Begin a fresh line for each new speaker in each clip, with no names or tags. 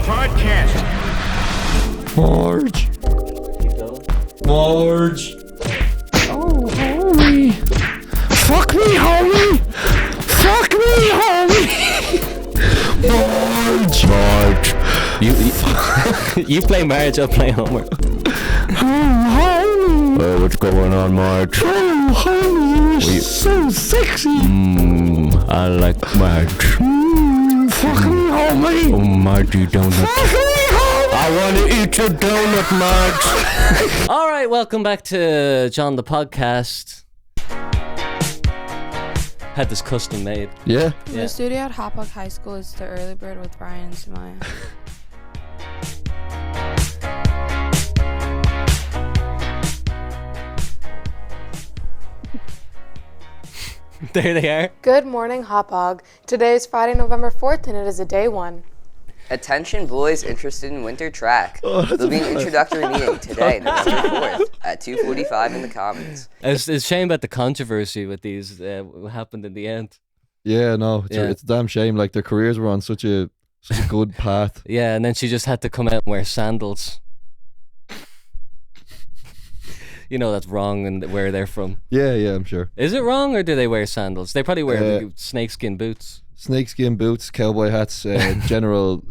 podcast.
Marge. Marge. Oh, homie. Fuck me, homie. Fuck me, homie. Marge.
You play Marge, I'll play Homer.
Oh, homie.
What's going on, Marge?
Oh, homie, you're so sexy.
I like Marge.
Fuck me, homie.
Oh, Margie donut.
Fuck me, homie.
I want to eat your donut, Marge. All right, welcome back to John the Podcast. Had this custom made.
Yeah.
The studio at Hopog High School is the early bird with Brian and Samaya.
There they are.
Good morning, Hopog. Today is Friday, November 4th, and it is a day one.
Attention boys interested in winter track. There'll be an introductory meeting today, November 4th, at 2:45 in the Commons.
It's a shame about the controversy with these, what happened in the end.
Yeah, no, it's a damn shame. Like, their careers were on such a good path.
Yeah, and then she just had to come out and wear sandals. You know that's wrong and where they're from.
Yeah, I'm sure.
Is it wrong or do they wear sandals? They probably wear snakeskin boots.
Snakeskin boots, cowboy hats, general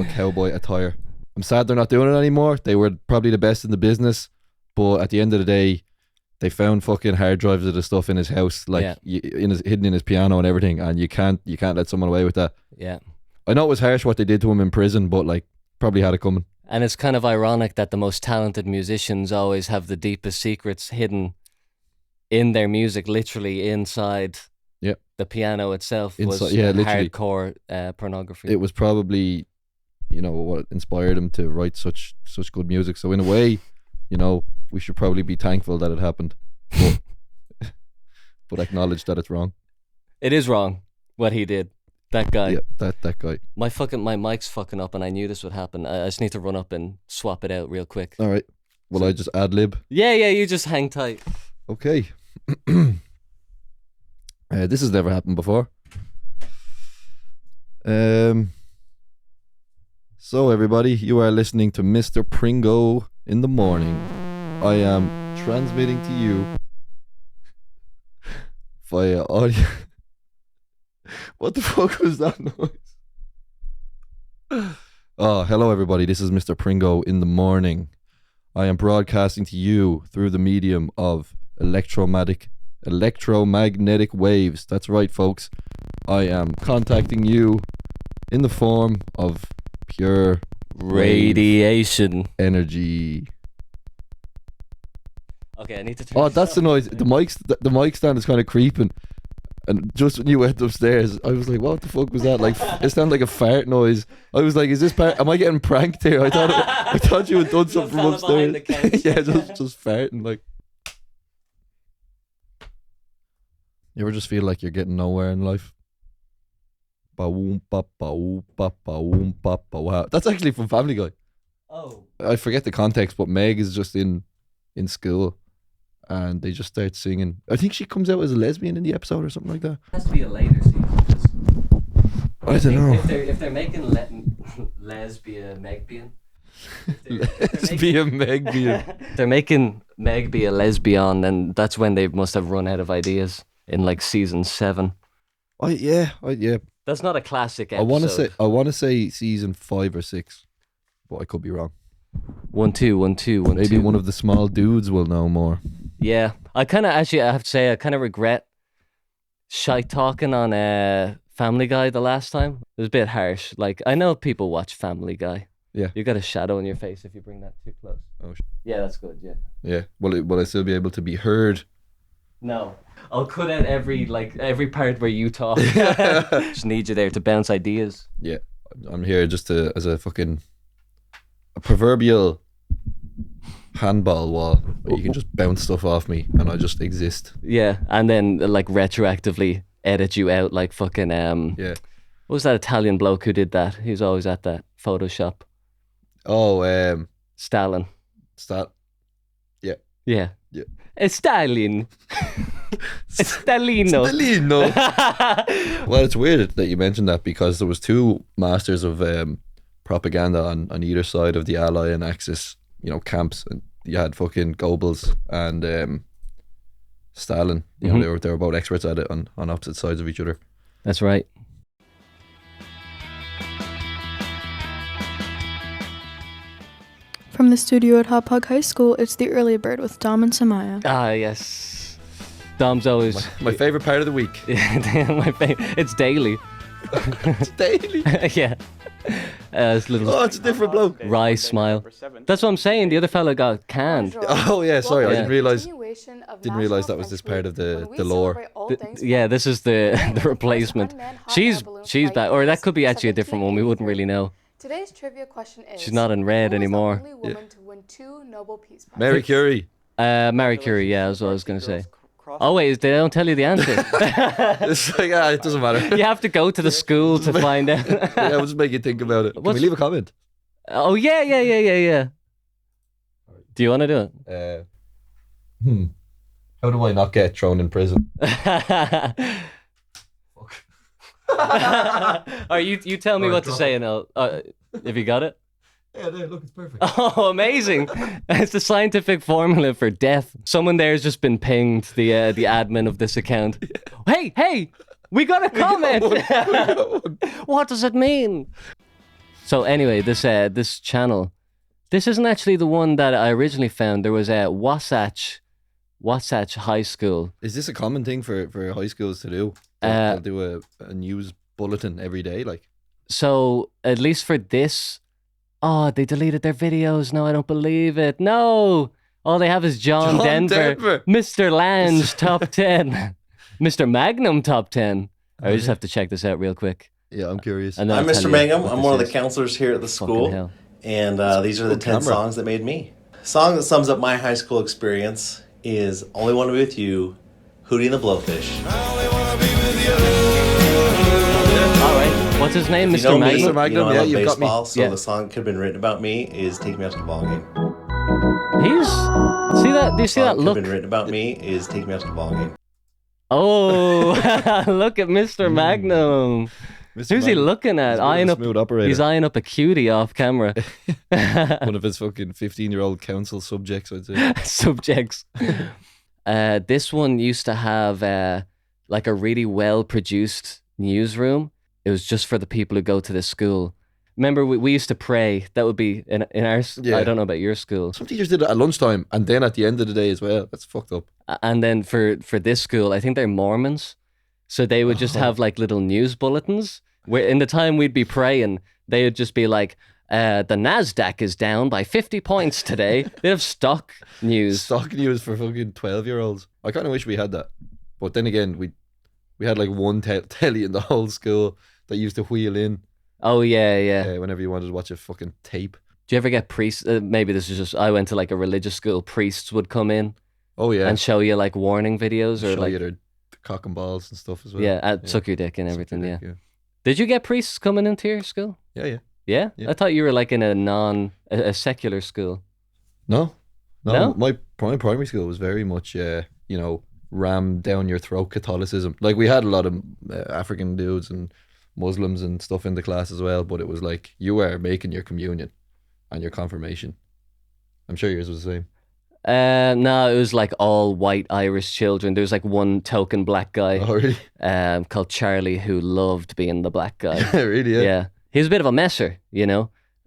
cowboy attire. I'm sad they're not doing it anymore. They were probably the best in the business, but at the end of the day, they found fucking hard drives of the stuff in his house, like hidden in his piano and everything, and you can't let someone away with that.
Yeah.
I know it was harsh what they did to him in prison, but like probably had it coming.
And it's kind of ironic that the most talented musicians always have the deepest secrets hidden in their music, literally inside the piano itself.
Literally.
Hardcore pornography.
It was probably, what inspired him to write such good music. So in a way, we should probably be thankful that it happened, but acknowledge that it's wrong.
It is wrong what he did. That guy.
Yeah, that guy.
My mic's fucking up and I knew this would happen. I just need to run up and swap it out real quick.
All right. Will I just ad lib?
Yeah, you just hang tight.
Okay. This has never happened before. So everybody, you are listening to Mr. Pringo in the morning. I am transmitting to you via audio. What the fuck was that noise? Oh, hello everybody. This is Mr. Pringo in the morning. I am broadcasting to you through the medium of electromagnetic waves. That's right, folks. I am contacting you in the form of pure
radiation
energy.
Okay, I need to turn.
Oh, that's the noise. The mic stand is kind of creeping. And just when you went upstairs, I was like, what the fuck was that? Like, it sounded like a fart noise. I was like, am I getting pranked here? I thought you had done something from upstairs. Yeah, just farting, like. You ever just feel like you're getting nowhere in life? Ba-woom, ba-ba-woom, ba-ba-woom, ba-ba-wow. That's actually from Family Guy.
Oh.
I forget the context, but Meg is just in school. And they just start singing. I think she comes out as a lesbian in the episode or something like that.
It has to be a later season.
I don't know.
If they're making lesbian Megbian.
Lesbian Megbian.
They're making Meg be a lesbian, and that's when they must have run out of ideas in like season 7.
Yeah.
That's not a classic episode.
I want to say season 5 or 6, but I could be wrong.
1, 2.
Maybe one of the small dudes will know more.
Yeah, I have to say, I kind of regret shite talking on Family Guy the last time. It was a bit harsh. Like, I know people watch Family Guy.
Yeah.
You got a shadow in your face if you bring that too close.
Oh,
yeah, that's good, yeah.
Yeah, will I still be able to be heard?
No. I'll cut out every part where you talk. Just need you there to bounce ideas.
Yeah, I'm here just as a proverbial handball wall where you can just bounce stuff off me and I just exist.
Yeah, and then like retroactively edit you out like fucking
yeah.
What was that Italian bloke who did that? He was always at that Photoshop.
Oh,
Stalin.
Yeah.
Yeah. Stalin. Stalino.
Well, it's weird that you mentioned that because there was 2 masters of propaganda on either side of the Ally and Axis, camps, and you had fucking Goebbels and Stalin. They were both experts at it on opposite sides of each other.
That's right.
From the studio at Hot Pog High School, it's The Early Bird with Dom and Samaya.
Ah, yes. Dom's always...
My favourite part of the week.
It's daily.
It's daily.
Yeah. It's
a different bloke.
Wry smile. That's what I'm saying. The other fella got canned.
Oh yeah, sorry, I didn't realise that was this
French
part of
Week,
the lore.
Yeah, this is the replacement. She's back, or that could be actually a different one. We wouldn't really know.
Today's trivia question is:
She's not in red
who was the
anymore.
only woman to win 2 Nobel Peace Prizes?
Marie Curie.
Marie Curie. Yeah, that's what I was gonna say. Oh wait, they don't tell you the answer.
It's like, it doesn't matter.
You have to go to the school to find out.
Yeah, we'll just make you think about it. Can we leave a comment?
Oh yeah. Do you want to do it?
How do I not get thrown in prison?
Or you tell me what to say and I'll. Have you got it?
Yeah, there, look, it's perfect.
Oh, amazing! It's the scientific formula for death. Someone there's just been pinged, the admin of this account. Yeah. Hey, we got a comment. What does it mean? So anyway, this channel, this isn't actually the one that I originally found. There was a Watsach High School.
Is this a common thing for high schools to do? They'll do a news bulletin every day, like. So at least for this. Oh, they deleted their videos. No, I don't believe it. No. All they have is John Denver. Mr. Lange, top 10. Mr. Magnum, top 10. I just have to check this out real quick. Yeah, I'm curious.
I'm Mr. Magnum. I'm one of the counselors here at the school. And these are the 10 songs that made me. Song that sums up my high school experience is Only Want to Be With You, Hootie and the Blowfish.
All right. What's his name? Mr. Magnum?
Mr. Magnum,
yeah,
you've got me. So the song could have been written about me is Take Me Out to the Ball Game.
See that? Do you see that look?
Could have been written about me is Take Me Out to the Ball Game.
Oh, look at Mr. Magnum. Who's he looking at? He's eyeing up a cutie off camera.
One of his fucking 15-year-old council subjects, I'd say.
Subjects. This one used to have like a really well-produced newsroom. It was just for the people who go to this school. Remember, we used to pray. That would be in our. Yeah. I don't know about your school.
Some teachers did it at lunchtime, and then at the end of the day as well. That's fucked up.
And then for this school, I think they're Mormons, so they would just have like little news bulletins. Where in the time we'd be praying, they would just be like, the Nasdaq is down by 50 points today. They have stock news.
Stock news for fucking 12-year-olds. I kind of wish we had that, but then again, we had like one telly in the whole school that used to wheel in.
Oh yeah.
Whenever you wanted to watch a fucking tape.
Do you ever get priests? Maybe this is just. I went to like a religious school. Priests would come in.
Oh yeah.
And show you like warning videos or
show
like
you their cock and balls and stuff as well.
Yeah, suck your dick and everything. Yeah. Did you get priests coming into your school?
Yeah.
Yeah. I thought you were like in a secular school.
No. My primary school was very much ram down your throat Catholicism. Like we had a lot of African dudes and Muslims and stuff in the class as well, but it was like you were making your communion and your confirmation. I'm sure yours was the same.
No, it was like all white Irish children. There was like one token black guy.
Oh, really?
Called Charlie, who loved being the black guy.
Really? Yeah.
Yeah. He was a bit of a messer,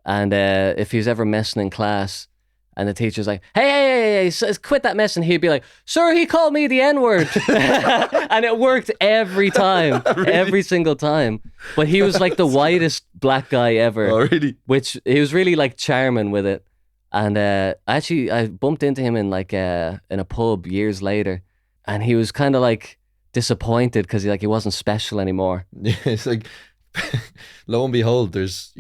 and if he was ever messing in class, and the teacher's like, hey, quit that mess. And he'd be like, sir, he called me the N-word. And it worked every time, really? Every single time. But he was like the whitest black guy ever.
Oh, really?
Which he was really like charming with it. And I bumped into him in like in a pub years later. And he was kind of like disappointed because he wasn't special anymore.
Yeah, it's like, lo and behold, there's,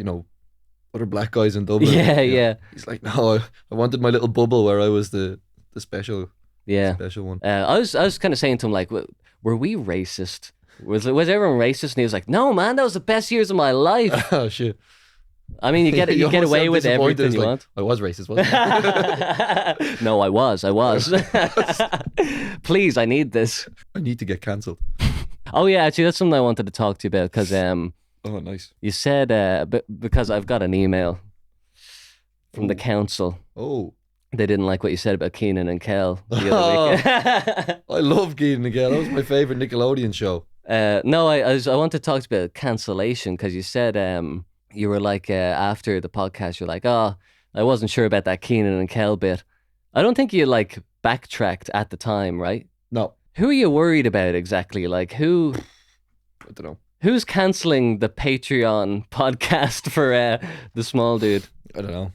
other black guys in Dublin.
Yeah.
He's like, no, I wanted my little bubble where I was the special one.
I was kind of saying to him like, were we racist? Was everyone racist? And he was like, no, man, that was the best years of my life.
Oh shit.
I mean, you get away with everything you want.
I was racist, wasn't I?
No, I was. Please, I need this.
I need to get cancelled.
Oh yeah, actually, that's something I wanted to talk to you about because
Oh, nice.
You said because I've got an email from the council.
Oh.
They didn't like what you said about Keenan and Kel the other week.
I love Keenan and Kel. That was my favorite Nickelodeon show.
No, I want to talk about cancellation because you said you were like after the podcast you're like, oh, I wasn't sure about that Keenan and Kel bit. I don't think you like backtracked at the time, right?
No.
Who are you worried about exactly? Like who?
I don't know.
Who's cancelling the Patreon podcast for the small dude?
I don't know.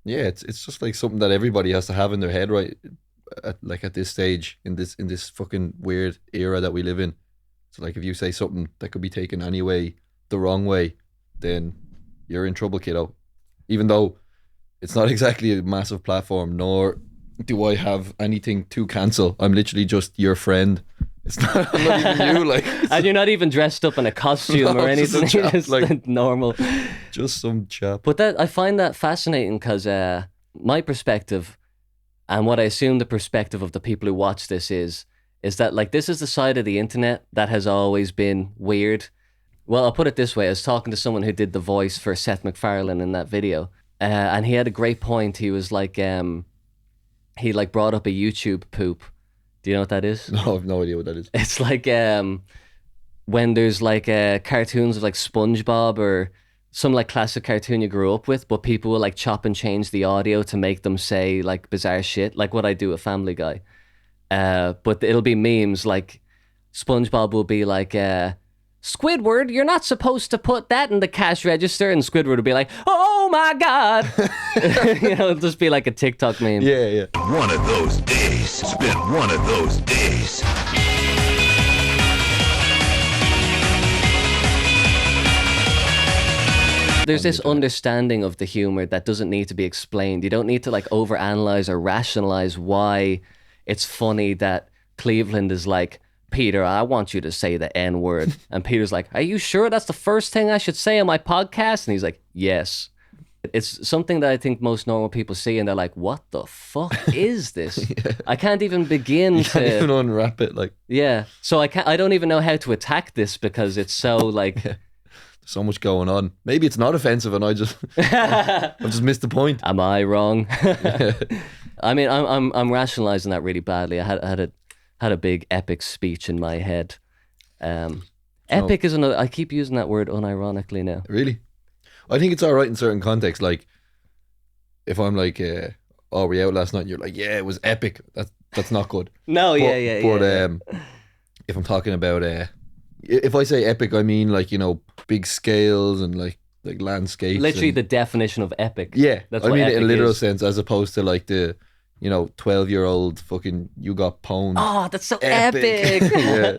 Yeah, it's just like something that everybody has to have in their head, right? At this stage in this fucking weird era that we live in. So like if you say something that could be taken anyway the wrong way, then you're in trouble, kiddo. Even though it's not exactly a massive platform, nor do I have anything to cancel. I'm literally just your friend. It's not, I'm not even you, like.
And you're not even dressed up in a costume or anything.
Just a chap,
It's
like,
normal.
Just some chap.
But that I find that fascinating because my perspective, and what I assume the perspective of the people who watch this is that like this is the side of the internet that has always been weird. Well, I'll put it this way: I was talking to someone who did the voice for Seth MacFarlane in that video, and he had a great point. He was like, he like brought up a YouTube poop. Do you know what that is?
No, I have no idea what that is.
It's like when there's like cartoons of like SpongeBob or some like classic cartoon you grew up with, but people will like chop and change the audio to make them say like bizarre shit, like what I do with Family Guy. But it'll be memes like SpongeBob will be like, Squidward, you're not supposed to put that in the cash register. And Squidward will be like, oh my God. You know, it'll just be like a TikTok meme.
Yeah, yeah.
One of those days. It's been one of those days.
There's this understanding of the humor that doesn't need to be explained. You don't need to like overanalyze or rationalize why it's funny that Cleveland is like, Peter, I want you to say the N-word. And Peter's like, are you sure that's the first thing I should say on my podcast? And he's like, yes. It's something that I think most normal people see and they're like, what the fuck is this?
Yeah.
I can't even begin
You
to...
can't even unwrap it, like.
Yeah. So I don't even know how to attack this because it's so like...
Yeah. So much going on. Maybe it's not offensive and I just missed the point.
Am I wrong? I mean, I'm rationalizing that really badly. I had a big epic speech in my head. Epic is another. I keep using that word unironically now.
Really? I think it's all right in certain contexts. Like, if I'm like, "Oh, we out last night," and you're like, "Yeah, it was epic." That's not good.
No,
But
yeah.
If I'm talking about, if I say epic, I mean like, you know, big scales and like landscapes.
Literally
and,
the definition of epic.
yeah.
That's
I
what
mean it in a
epic
literal
is.
sense, as opposed to like the, you know, 12-year-old fucking you got pwned.
Oh, that's so epic.
Yeah.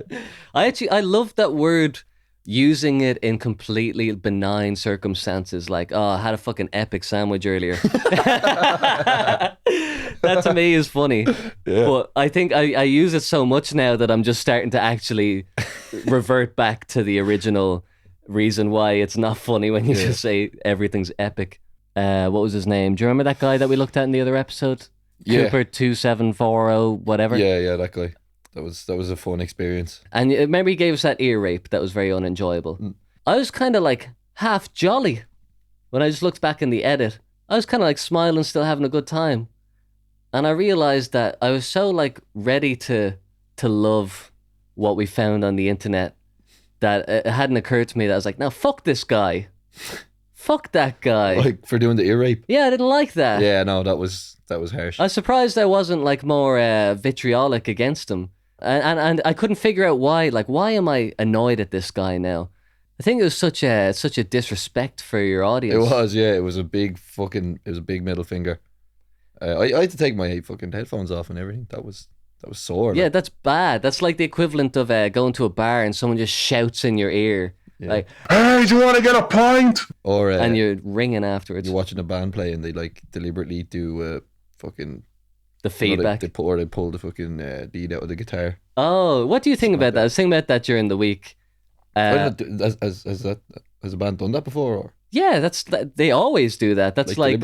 I love that word, using it in completely benign circumstances. Like, oh, I had a fucking epic sandwich earlier. That to me is funny.
Yeah.
But I think I use it so much now that I'm just starting to actually revert back to the original reason why it's not funny when you just say everything's epic. What was his name? Do you remember that guy that we looked at in the other episode?
Yeah.
Cooper 2740 whatever.
Yeah, that guy. That was a fun experience.
And remember he gave us that ear rape that was very unenjoyable. I was kind of like half jolly when I just looked back in the edit. I was kind of like smiling, still having a good time. And I realized that I was so like ready to love what we found on the internet that it hadn't occurred to me that I was like, no, fuck this guy. Fuck that guy.
Like for doing the ear rape.
Yeah, I didn't like that.
Yeah, no, that was harsh.
I was surprised I wasn't like more vitriolic against him. And I couldn't figure out why. Like, why am I annoyed at this guy now? I think it was such a disrespect for your audience.
It was, yeah. It was a big middle finger. I had to take my fucking headphones off and everything. That was sore.
Yeah,
like.
that's bad. That's like the equivalent of going to a bar and someone just shouts in your ear, like,
Hey, do you want to get a pint?
Or
and you're ringing afterwards.
you're watching a band play and they like deliberately do fucking
The feedback.
They pull the fucking lead out of the guitar.
Oh, what do you think about that? I was thinking about that during the week.
Has a band done that before? Or?
Yeah, they always do that. That's
Like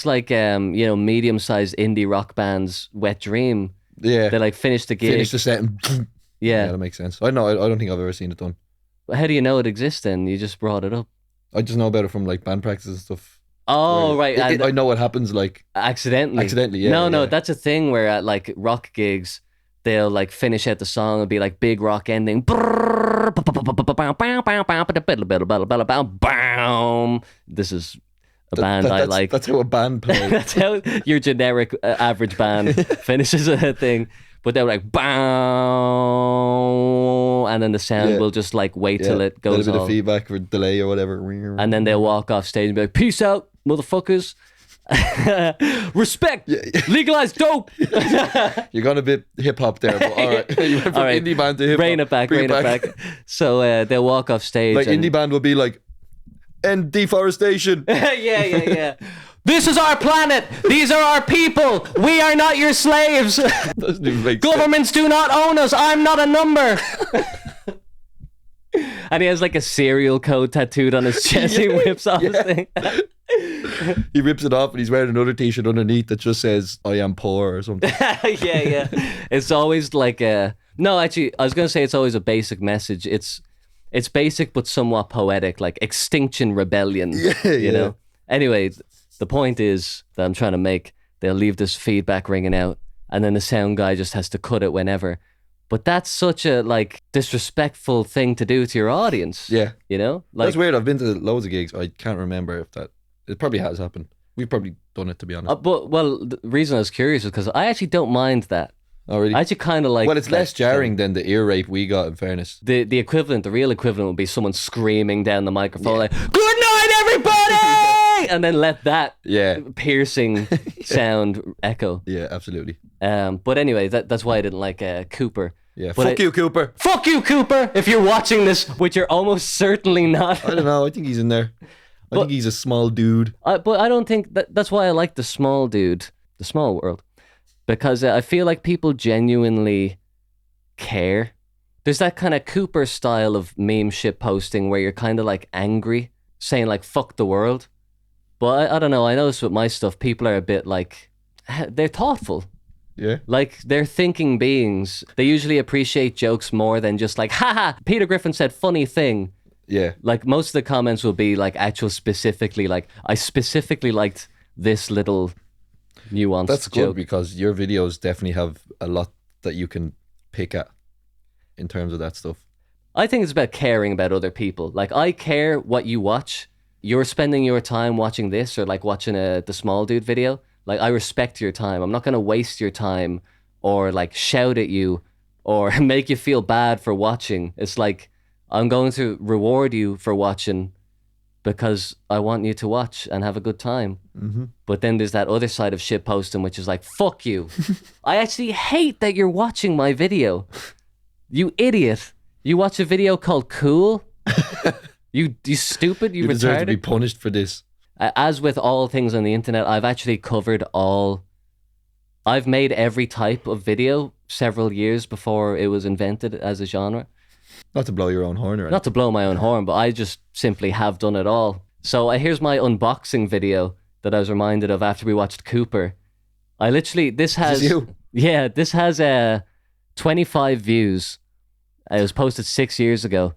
like you know, medium-sized indie rock bands' wet dream.
Yeah,
They like finish the gig.
finish the set and
yeah.
that makes sense. I don't think I've ever seen it done.
How do you know it exists then? You just brought it up.
I just know about it from like band practices and stuff.
Oh, right.
I know what happens like
Accidentally.
yeah.
No, that's a thing where at like rock gigs, they'll like finish out the song and be like big rock ending. This is a band I like.
That's how a band plays.
That's how your generic average band finishes a thing. But they're like, bow, and then the sound will just like wait till it goes
a little bit
all.
of feedback or delay or whatever.
And then they'll walk off stage and be like, peace out, motherfuckers. Respect. Legalize dope.
You're going a bit hip hop there, but all right. You went from indie band to hip hop.
Rein it back. So they'll walk off stage.
Like indie band would be like, end deforestation.
yeah. This is our planet. These are our people. We are not your slaves.
Doesn't even make
Governments do not own us. I'm not a number. And he has like a serial code tattooed on his chest. He whips off his thing.
He rips it off and he's wearing another t-shirt underneath that just says, I am poor or something.
yeah. It's always like a... No, actually, I was going to say it's always a basic message. It's basic but somewhat poetic, like Extinction Rebellion. You know? Anyway... The point is that I'm trying to make, they'll leave this feedback ringing out and then the sound guy just has to cut it whenever. But that's such a like disrespectful thing to do to your audience.
Yeah.
You know? Like,
that's weird. I've been to loads of gigs. I can't remember if it probably has happened. We've probably done it, to be honest.
But the reason I was curious is because I actually don't mind that.
Oh, really?
I actually kind of like...
Well, it's less jarring than the ear rape we got, in fairness.
The real equivalent would be someone screaming down the microphone like, good night, everybody! And then let that piercing sound echo.
Yeah, absolutely.
But anyway, that's why I didn't like Cooper.
Yeah, fuck you, Cooper.
Fuck you, Cooper! If you're watching this, which you're almost certainly not.
I don't know. I think he's in there. I think he's a small dude.
But I don't think... That's why I like the small dude. The small world. Because I feel like people genuinely care. There's that kind of Cooper style of meme shit posting where you're kind of like angry, saying like, fuck the world. But I don't know, I notice with my stuff, people are a bit like, they're thoughtful.
Yeah.
Like, they're thinking beings. They usually appreciate jokes more than just like, haha, Peter Griffin said funny thing.
Yeah.
Like, most of the comments will be like actual specifically, like, I specifically liked this little nuanced
That's good
joke.
because your videos definitely have a lot that you can pick at in terms of that stuff.
I think it's about caring about other people. Like, I care what you watch. You're spending your time watching this or like watching the small dude video. Like, I respect your time. I'm not going to waste your time or like shout at you or make you feel bad for watching. It's like, I'm going to reward you for watching because I want you to watch and have a good time.
Mm-hmm.
But then there's that other side of shit posting, which is like, fuck you. I actually hate that you're watching my video. You idiot. You watch a video called Cool? You stupid, you
deserve to
retarded.
be punished for this.
As with all things on the internet, I've actually covered I've made every type of video several years before it was invented as a genre.
Not to blow your own horn or anything.
Not to blow my own horn, but I just simply have done it all. So here's my unboxing video that I was reminded of after we watched Cooper. This has 25 views. It was posted 6 years ago.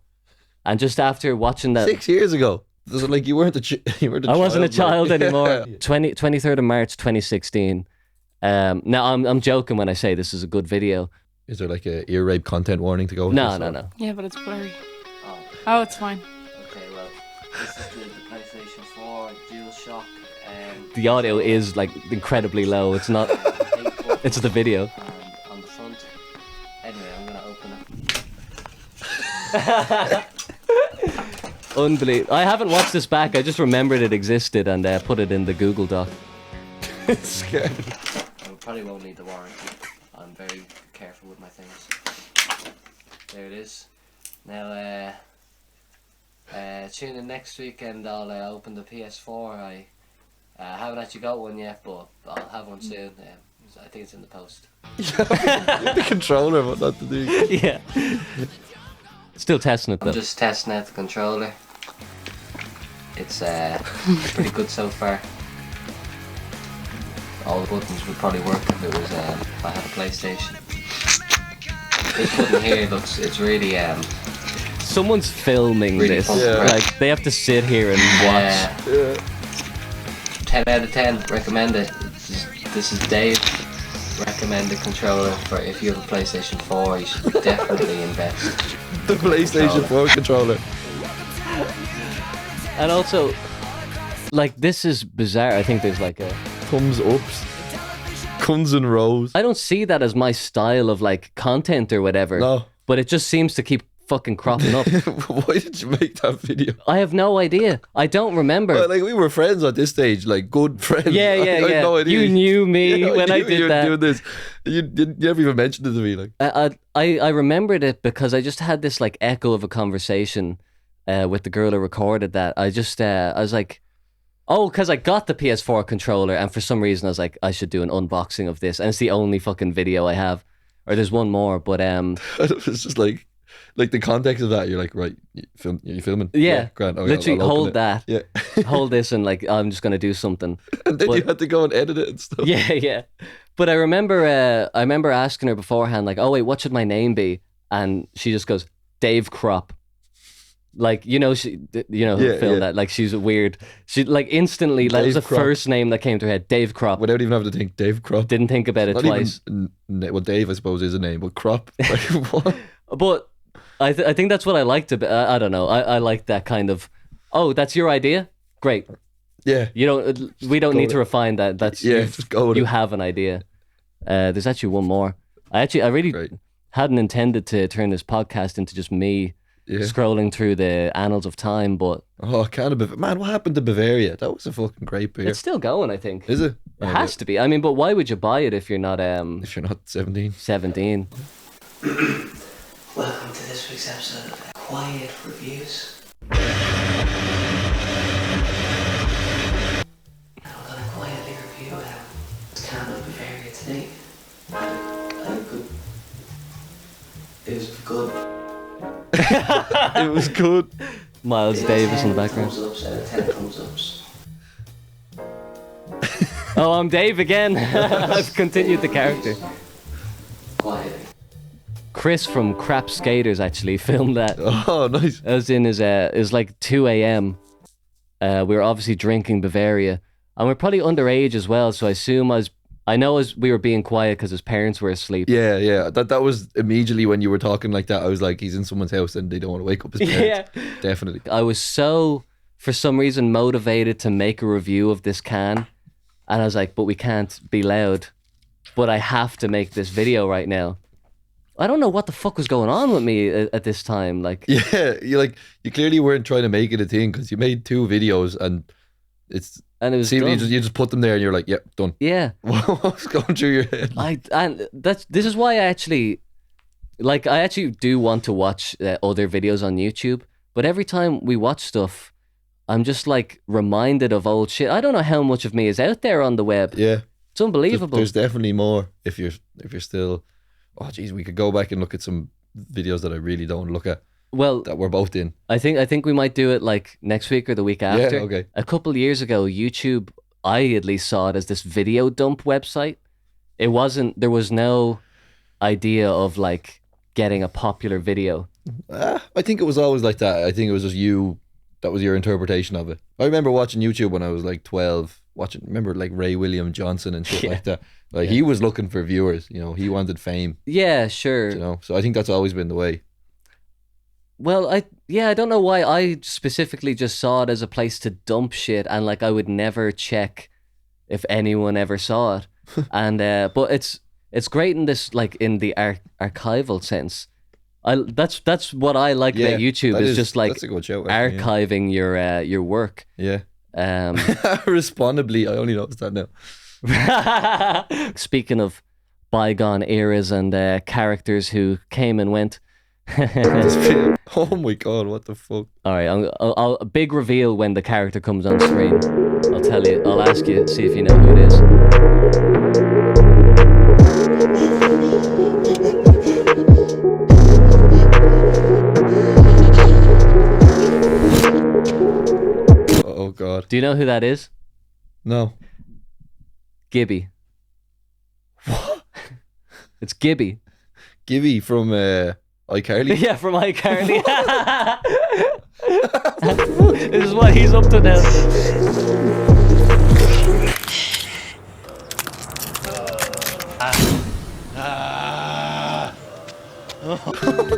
And just after watching that...
6 years ago? So like you weren't a
I wasn't a child
like.
anymore. 23rd of March 2016. Now I'm joking when I say this is a good video.
Is there like a ear rape content warning to go with
No.
Yeah, but it's blurry. Oh, it's fine.
Okay, well, this is the PlayStation 4 DualShock. The audio is like incredibly low. It's not. It's the video. On the front. Anyway, I'm gonna open it. Unbelievable. I haven't watched this back. I just remembered it existed and put it in the Google Doc.
It's scary.
I probably won't need the warranty. I'm very careful with my things. There it is. Now, tune in next week and I'll open the PS4. I haven't actually got one yet, but I'll have one soon. I think it's in the post.
The controller, what not to do.
Yeah. Still testing it though.
I'm just testing out the controller. It's pretty good so far. All the buttons would probably work if it was if I had a PlayStation. This button here it's really
someone's filming
Really
this.
fun.
Yeah.
Like they have to sit here and watch.
10 out of 10. Recommend it. This is Dave. Recommended controller for if you have a PlayStation 4. You should definitely invest.
The PlayStation 4 controller.
And also, like, this is bizarre. I think there's like a...
Thumbs ups. Guns and rows.
I don't see that as my style of, like, content or whatever.
No.
But it just seems to keep fucking cropping up.
Why did you make that video?
I have no idea. I don't remember.
Well, like, we were friends at this stage, like good friends.
Yeah.
I had no idea.
You knew me
Yeah,
when I
knew you
did
were
that.
doing this. You never even mentioned it to me. Like,
I remembered it because I just had this like echo of a conversation with the girl who recorded that. I was like, oh, because I got the PS4 controller, and for some reason I was like, I should do an unboxing of this, and it's the only fucking video I have, or there's one more, but
it's just like the context of that. You're like, right, you filming?
yeah,
grand. Okay,
literally
I'll open
hold
it.
that,
Yeah.
hold this, and like I'm just gonna do something.
And then
But-
you had to go and edit it and stuff.
Yeah. But I remember asking her beforehand, like, oh wait, what should my name be? And she just goes, Dave Crop. Like, who
Yeah,
filmed
yeah.
that. Like, she's weird. She like instantly, that was the
Dave Crop.
first name that came to her head. Dave Crop.
Without even having to think, Dave Crop.
Didn't think about it
Not
twice.
even, well, Dave, I suppose, is a name, but Crop. Like, what?
But I think that's what I liked about. I don't know. I like that kind of. Oh, that's your idea. Great.
Yeah.
We don't
Go
need
with
to refine that. That's
Yeah, just go with
you
it.
have an idea. There's actually one more. I really
Great.
hadn't intended to turn this podcast into just me
Yeah.
scrolling through the annals of time, but
Oh, man, what happened to Bavaria? That was a fucking great beer.
it's still going. I think
Is it?
it has to be. I mean, but why would you buy it if you're not
If you're not 17.
17?
Welcome to this week's episode of Quiet Reviews. I'm gonna quietly review this can of Bavaria today. It was good.
It was good.
Miles Davis in the background.
Thumbs ups out of 10 thumbs ups.
Oh, I'm Dave again. I've continued the character.
Quietly.
Chris from Crap Skaters actually filmed that.
Oh, nice.
It was in his it was like 2 a.m. We were obviously drinking Bavaria, and we're probably underage as well. So I know as we were being quiet because his parents were asleep.
Yeah. That was immediately when you were talking like that. I was like, he's in someone's house and they don't want to wake up his parents.
Yeah.
Definitely.
I was so, for some reason, motivated to make a review of this can, and I was like, but we can't be loud. But I have to make this video right now. I don't know what the fuck was going on with me at this time. Like,
Yeah, you clearly weren't trying to make it a thing because you made 2 videos and
and it was
seemed
done.
you just put them there and you're like, yep, done.
Yeah.
What was going through your head?
This is why I actually do want to watch other videos on YouTube, but every time we watch stuff, I'm just like reminded of old shit. I don't know how much of me is out there on the web.
Yeah,
It's unbelievable.
there's definitely more if you're still. Oh, geez, we could go back and look at some videos that I really don't look at
Well,
that we're both in.
I think we might do it like next week or the week after.
okay.
A couple of years ago, YouTube, I at least saw it as this video dump website. There was no idea of like getting a popular video.
I think it was always like that. I think it was just you. That was your interpretation of it. I remember watching YouTube when I was like 12. Remember like Ray William Johnson and shit like that. Like he was looking for viewers. He wanted fame.
Yeah, sure.
So I think that's always been the way.
Well, I don't know why I specifically just saw it as a place to dump shit, and like I would never check if anyone ever saw it. And but it's great in this, like in the archival sense. That's what I like about YouTube
that
is just like
that's a good shout, actually,
archiving your work.
Yeah.
Um,
Respondibly, I only noticed that now.
Speaking of bygone eras and characters who came and went.
Oh my god, what the fuck?
All right, I'll a big reveal when the character comes on screen. I'll tell you. I'll ask you, see if you know who it is.
Oh god.
Do you know who that is?
No.
Gibby. What? It's Gibby.
Gibby from iCarly.
Yeah, from iCarly. This is what he's up to now.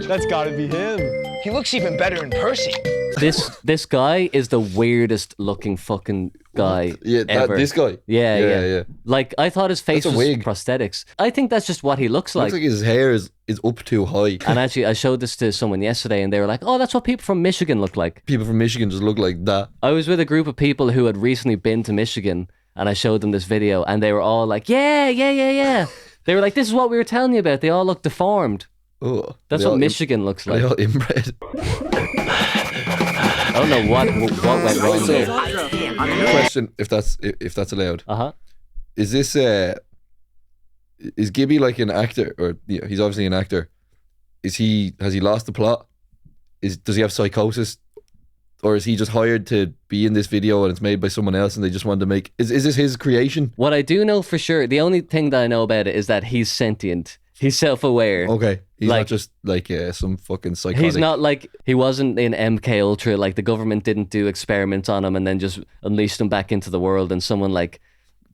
That's gotta be him.
He looks even better in person.
This guy is the weirdest looking fucking guy ever.
This guy.
Yeah. Like, I thought his face
That's a
was
wig.
prosthetics. I think that's just what he looks like.
Looks like his hair is up too high.
And actually, I showed this to someone yesterday, and they were like, "Oh, that's what people from Michigan look like."
People from Michigan just look like that.
I was with a group of people who had recently been to Michigan, and I showed them this video, and they were all like, "Yeah." They were like, "This is what we were telling you about." They all look deformed.
Oh,
That's what Michigan looks
Are they
like.
all inbred?
I don't know what went wrong there.
Question, if that's allowed. Is this is Gibby like an actor, or he's obviously an actor? Has he lost the plot? Does he have psychosis, or is he just hired to be in this video and it's made by someone else and they just wanted to make? Is this his creation?
What I do know for sure, the only thing that I know about it is that he's sentient. He's self-aware.
Okay, he's
Like-
not just like some fucking psychotic.
He's not like, he wasn't in MK Ultra. Like, the government didn't do experiments on him and then just unleashed him back into the world, and someone like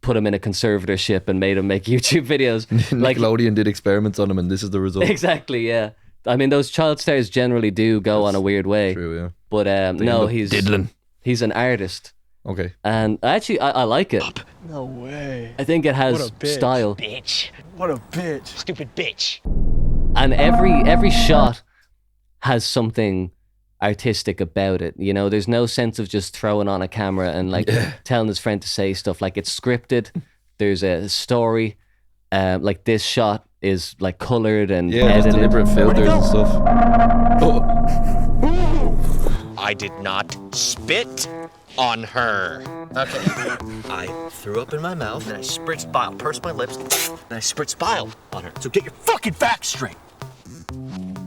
put him in a conservatorship and made him make YouTube videos. Like,
Nickelodeon did experiments on him, and this is the result.
exactly, yeah. I mean, those child stars generally do go on a weird way.
True, yeah.
But no, he's
diddling.
He's an artist,
Okay.
and actually, I like it.
No way.
I think it has
What a bitch.
style,
Bitch.
What a bitch.
Stupid bitch.
and every shot has something artistic about it. You know, there's no sense of just throwing on a camera and like telling his friend to say stuff. Like, it's scripted. There's a story. Like, this shot is like colored and
There's
edited.
deliberate filters and stuff.
I did not spit on her. Okay. I threw up in my mouth and I spritzed bile, pursed my lips, and I spritzed bile on her. So get your fucking facts straight.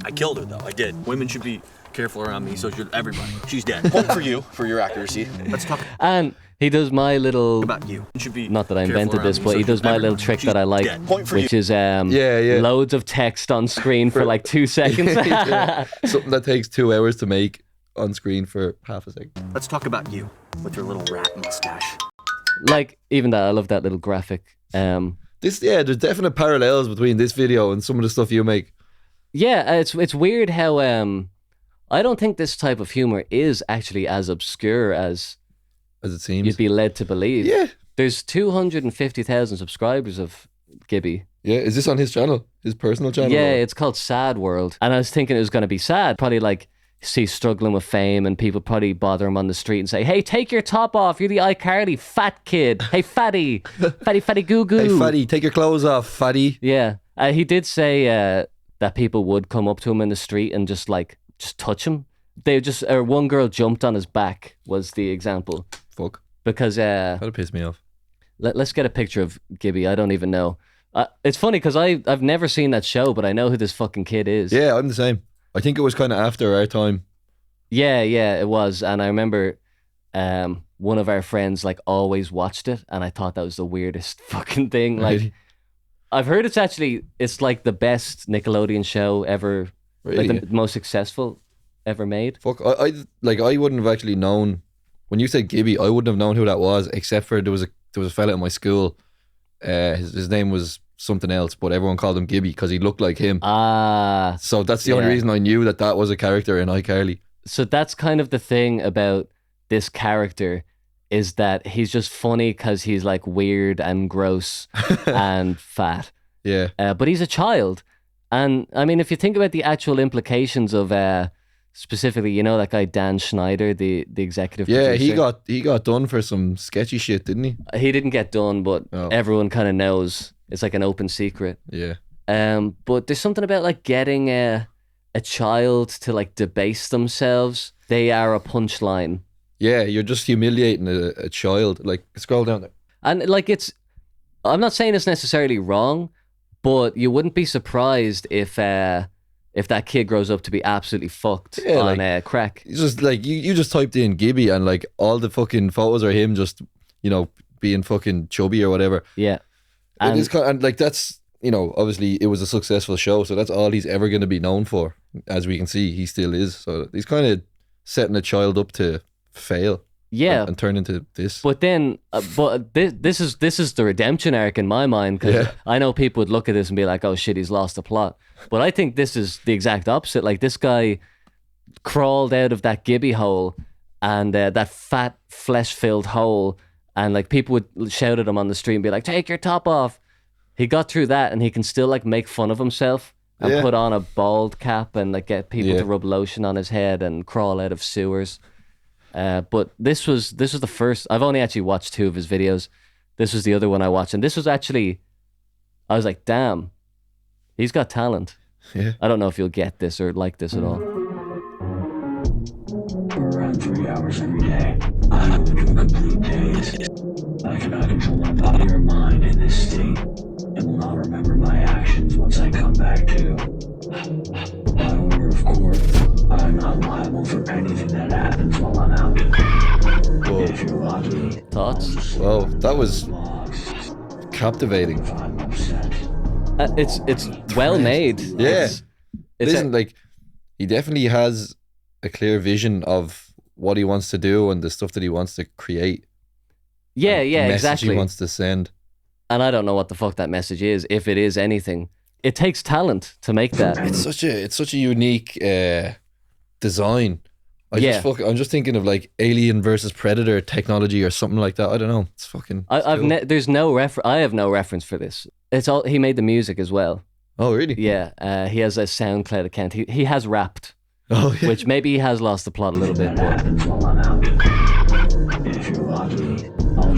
I killed her though, I did. Women should be careful around me, so should everybody. She's dead. Point for you for your accuracy. Let's talk
And he does my little,
about you. Should be
not that I
careful
invented
around
this,
me,
but
so
he does
should
my little
everybody.
trick
She's
that I like,
dead. Point for
which
you.
is
Yeah.
loads of text on screen for like 2 seconds.
Something that takes 2 hours to make on screen for half a second.
Let's talk about you with your little rat mustache.
Like, even that, I love that little graphic.
There's definite parallels between this video and some of the stuff you make.
Yeah, it's weird how I don't think this type of humor is actually as obscure as
It seems.
you'd be led to believe.
Yeah.
There's 250,000 subscribers of Gibby.
Yeah, is this on his channel? His personal channel?
Yeah,
or-
it's called Sad World. And I was thinking it was going to be sad. Probably like, he's struggling with fame and people probably bother him on the street and say, "Hey, take your top off. You're the iCarly fat kid. Hey, fatty. Fatty goo goo.
Hey, fatty, take your clothes off, fatty.
Yeah. He did say that people would come up to him in the street and just touch him. One girl jumped on his back was the example.
Fuck.
Because
That'd piss me off.
let's get a picture of Gibby. I don't even know. It's funny because I've never seen that show, but I know who this fucking kid is.
Yeah, I'm the same. I think it was kind of after our time.
Yeah, it was. And I remember one of our friends like always watched it, and I thought that was the weirdest fucking thing. Like,
Really?
I've heard it's like the best Nickelodeon show ever,
Really?
like the most successful ever made.
Fuck, I wouldn't have actually known. When you said Gibby, I wouldn't have known who that was, except for there was a fella in my school. His name was something else, but everyone called him Gibby because he looked like him. So that's the only
yeah.
reason I knew that was a character in iCarly.
So that's kind of the thing about this character, is that he's just funny because he's like weird and gross and fat.
Yeah.
But he's a child. And I mean, if you think about the actual implications of specifically, you know, that guy Dan Schneider, the executive
Yeah,
producer.
he got done for some sketchy shit, didn't he?
He didn't get done, but
Oh.
everyone kind of knows. It's like an open secret.
Yeah.
But there's something about like getting a child to like debase themselves. They are a punchline.
Yeah, you're just humiliating a child. Like, scroll down there.
And like, I'm not saying it's necessarily wrong, but you wouldn't be surprised if that kid grows up to be absolutely fucked on crack.
It's just like you just typed in Gibby and like all the fucking photos are him just, you know, being fucking chubby or whatever.
Yeah.
And it's kind of, and like that's you know, obviously it was a successful show, so that's all he's ever going to be known for. As we can see, he still is. So he's kind of setting a child up to fail.
Yeah,
and turn into this.
But then, this is the redemption arc in my mind, because I know people would look at this and be like, "Oh shit, he's lost the plot." But I think this is the exact opposite. Like, this guy crawled out of that Gibby hole, and that fat flesh-filled hole, and like people would shout at him on the street and be like, "Take your top off." He got through that, and he can still like make fun of himself and put on a bald cap and like get people to rub lotion on his head and crawl out of sewers. But this was the first. I've only actually watched 2 of his videos. This was the other one I watched, and this was actually, I was like, damn, he's got talent.
Yeah.
I don't know if you'll get this or like this at all.
For around 3 hours every day, I go into a complete daze. I cannot control my body or mind in this state, and will not remember my actions once I come back to. By order of court, I am not liable for anything that happens while I'm out.
Whoa.
If you're lucky.
Thoughts?
Whoa, that was captivating.
It's well made.
Yeah. Listen, like, he definitely has a clear vision of what he wants to do and the stuff that he wants to create.
Yeah,
the message
exactly.
he wants to send.
And I don't know what the fuck that message is, if it is anything. It takes talent to make that.
It's such a unique design. I'm just thinking of like Alien versus Predator technology or something like that. I don't know. It's fucking.
There's no I have no reference for this. It's all he made the music as well.
Oh really?
Yeah. He has a SoundCloud account. He has rapped.
Oh yeah.
Which maybe he has lost the plot a little bit. But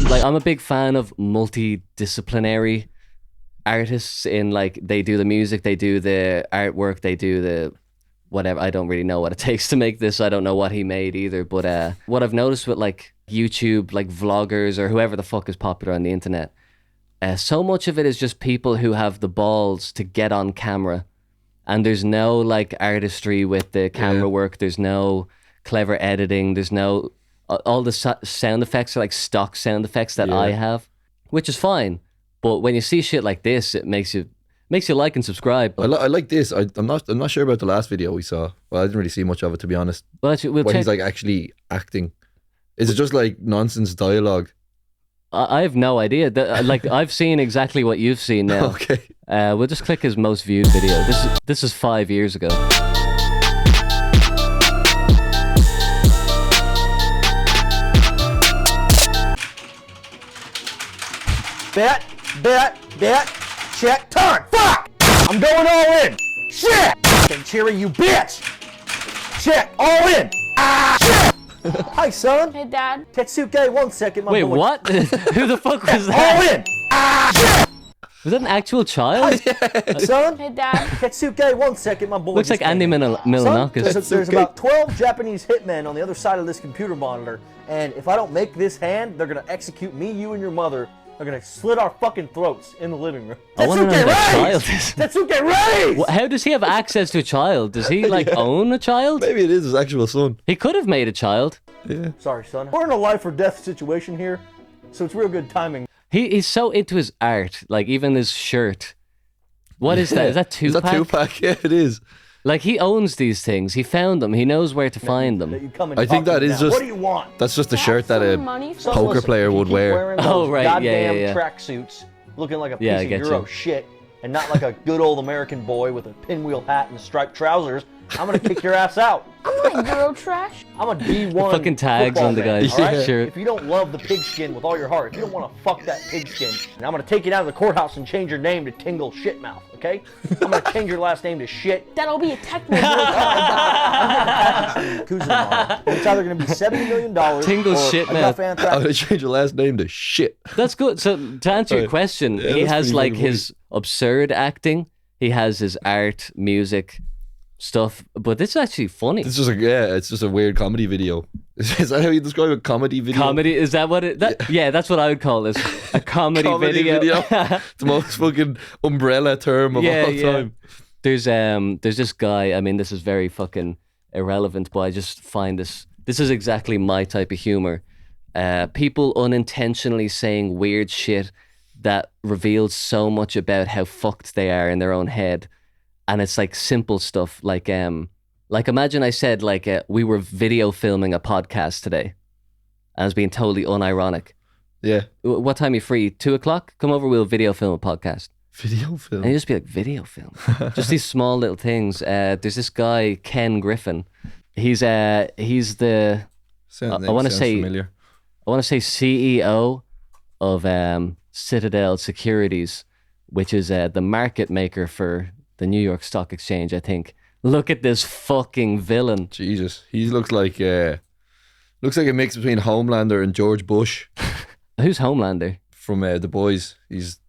like, I'm a big fan of multidisciplinary artists in like, they do the music, they do the artwork, they do the whatever. I don't really know what it takes to make this. I don't know what he made either. But what I've noticed with like YouTube, like vloggers or whoever the fuck is popular on the internet, so much of it is just people who have the balls to get on camera, and there's no like artistry with the camera work. There's no clever editing. There's no all the sound effects are like stock sound effects that I have, which is fine. But when you see shit like this, it makes you like and subscribe.
I like this. I'm not sure about the last video we saw. Well, I didn't really see much of it, to be honest.
Well, actually,
he's like actually acting. Is it just like nonsense dialogue?
I have no idea. Like, I've seen exactly what you've seen now.
Okay.
We'll just click his most viewed video. This is 5 years ago.
Bet, check, turn, fuck! I'm going all in! Shit! Fucking cheery, you bitch! Check, all in! Ah, shit! Hi, son.
Hey, Dad.
Tetsuke, 1 second, my
Wait,
boy.
what? Who the fuck was that?
All in! Ah, shit!
Was that an actual child?
Son?
Hey, Dad.
Tetsuke, 1 second, my boy.
Looks like Andy Milonakis.
Son, there's about 12 Japanese hitmen on the other side of this computer monitor, and if I don't make this hand, they're gonna execute me, you, and your mother. They're gonna slit our fucking throats in the living room.
I want to know who that child is.
Tetsuke, raise!
How does he have access to a child? Does he like own a child?
Maybe it is his actual son.
He could have made a child.
Yeah.
Sorry, son. We're in a life or death situation here, so it's real good timing.
He's so into his art, like even his shirt. What is that? Is that Tupac?
Is that Tupac? Yeah, it is.
Like, he owns these things. He found them. He knows where to find them.
I think that is just.
What do you want?
That's just a shirt that a poker player would wear.
Oh, right, yeah.
Tracksuits, looking like a piece
Yeah, I
of
get
Euro
you.
shit, and not like a good old American boy with a pinwheel hat and striped trousers. I'm gonna kick your ass out.
I'm not Euro trash.
I'm a D1
Fucking tags
football
on the
man,
guy's
all right?
shirt.
If you don't love the pigskin with all your heart, if you don't want to fuck that pigskin, then I'm gonna take you down to the courthouse and change your name to Tingle Shitmouth, okay? I'm gonna change your last name to Shit.
That'll be a technical.
It's either gonna be $70 million
Tingle
or
Shitmouth.
I'm gonna change your last name to shit.
That's good. So, to answer your question,
Yeah,
he
that's
has
pretty
like
fucking
his absurd acting. He has his art, music, stuff. But this is actually funny.
It's just it's just a weird comedy video. Is that how you describe a comedy video?
Comedy, is that what it? Yeah, that's what I would call this. A comedy video.
The most fucking umbrella term of all time.
There's this guy. I mean, this is very fucking irrelevant, but I just find this is exactly my type of humor. People unintentionally saying weird shit that reveals so much about how fucked they are in their own head. And it's like simple stuff like imagine I said we were video filming a podcast today. And I was being totally unironic.
Yeah.
What time are you free? 2:00? Come over, we'll video film a podcast.
Video film?
And you just be like, video film? Just these small little things. There's this guy, Ken Griffin. He's the... I want to say
familiar.
I want to say CEO of Citadel Securities, which is the market maker for the New York Stock Exchange, I think. Look at this fucking villain.
Jesus. He looks like a mix between Homelander and George Bush.
Who's Homelander?
From The Boys. He's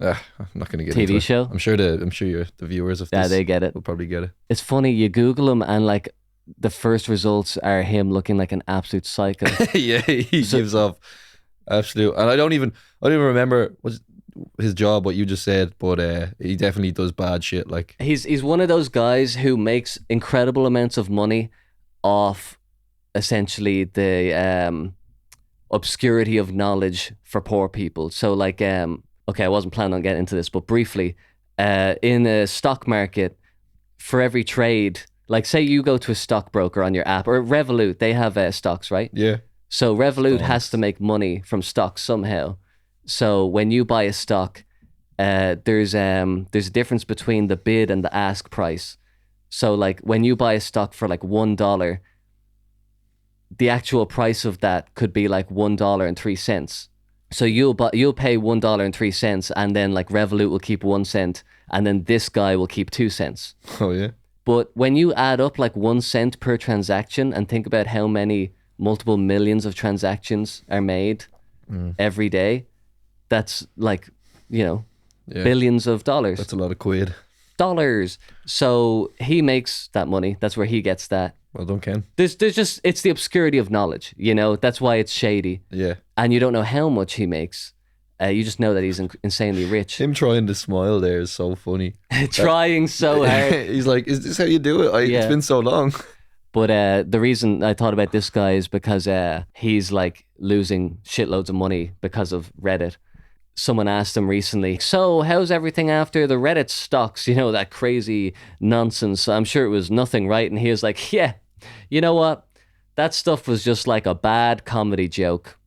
I'm not going to get
TV
into it.
show?
I'm sure the viewers of this
they get it.
will probably get it.
It's funny, you Google him and like the first results are him looking like an absolute psycho.
Yeah, he gives off absolute, and I don't even remember what's his job, what you just said, but he definitely does bad shit. Like
he's one of those guys who makes incredible amounts of money off essentially the obscurity of knowledge for poor people. So like okay, I wasn't planning on getting into this, but briefly, in a stock market, for every trade, like say you go to a stockbroker on your app, or Revolut, they have stocks, right?
Yeah.
So Revolut has to make money from stocks somehow. So when you buy a stock, there's a difference between the bid and the ask price. So like when you buy a stock for like $1, the actual price of that could be like $1.03. So you'll pay $1.03, and then like Revolut will keep 1 cent, and then this guy will keep 2 cents.
Oh yeah.
But when you add up like 1 cent per transaction and think about how many multiple millions of transactions are made every day, that's like, billions of dollars.
That's a lot of quid.
Dollars. So he makes that money. That's where he gets that.
Well done, Ken.
There's just, it's the obscurity of knowledge, that's why it's shady.
Yeah.
And you don't know how much he makes. You just know that he's insanely rich.
Him trying to smile there is so funny.
Trying so hard.
He's like, is this how you do it? It's been so long.
But the reason I thought about this guy is because he's like losing shitloads of money because of Reddit. Someone asked him recently, so how's everything after the Reddit stocks? That crazy nonsense. I'm sure it was nothing, right? And he was like, yeah, you know what? That stuff was just like a bad comedy joke.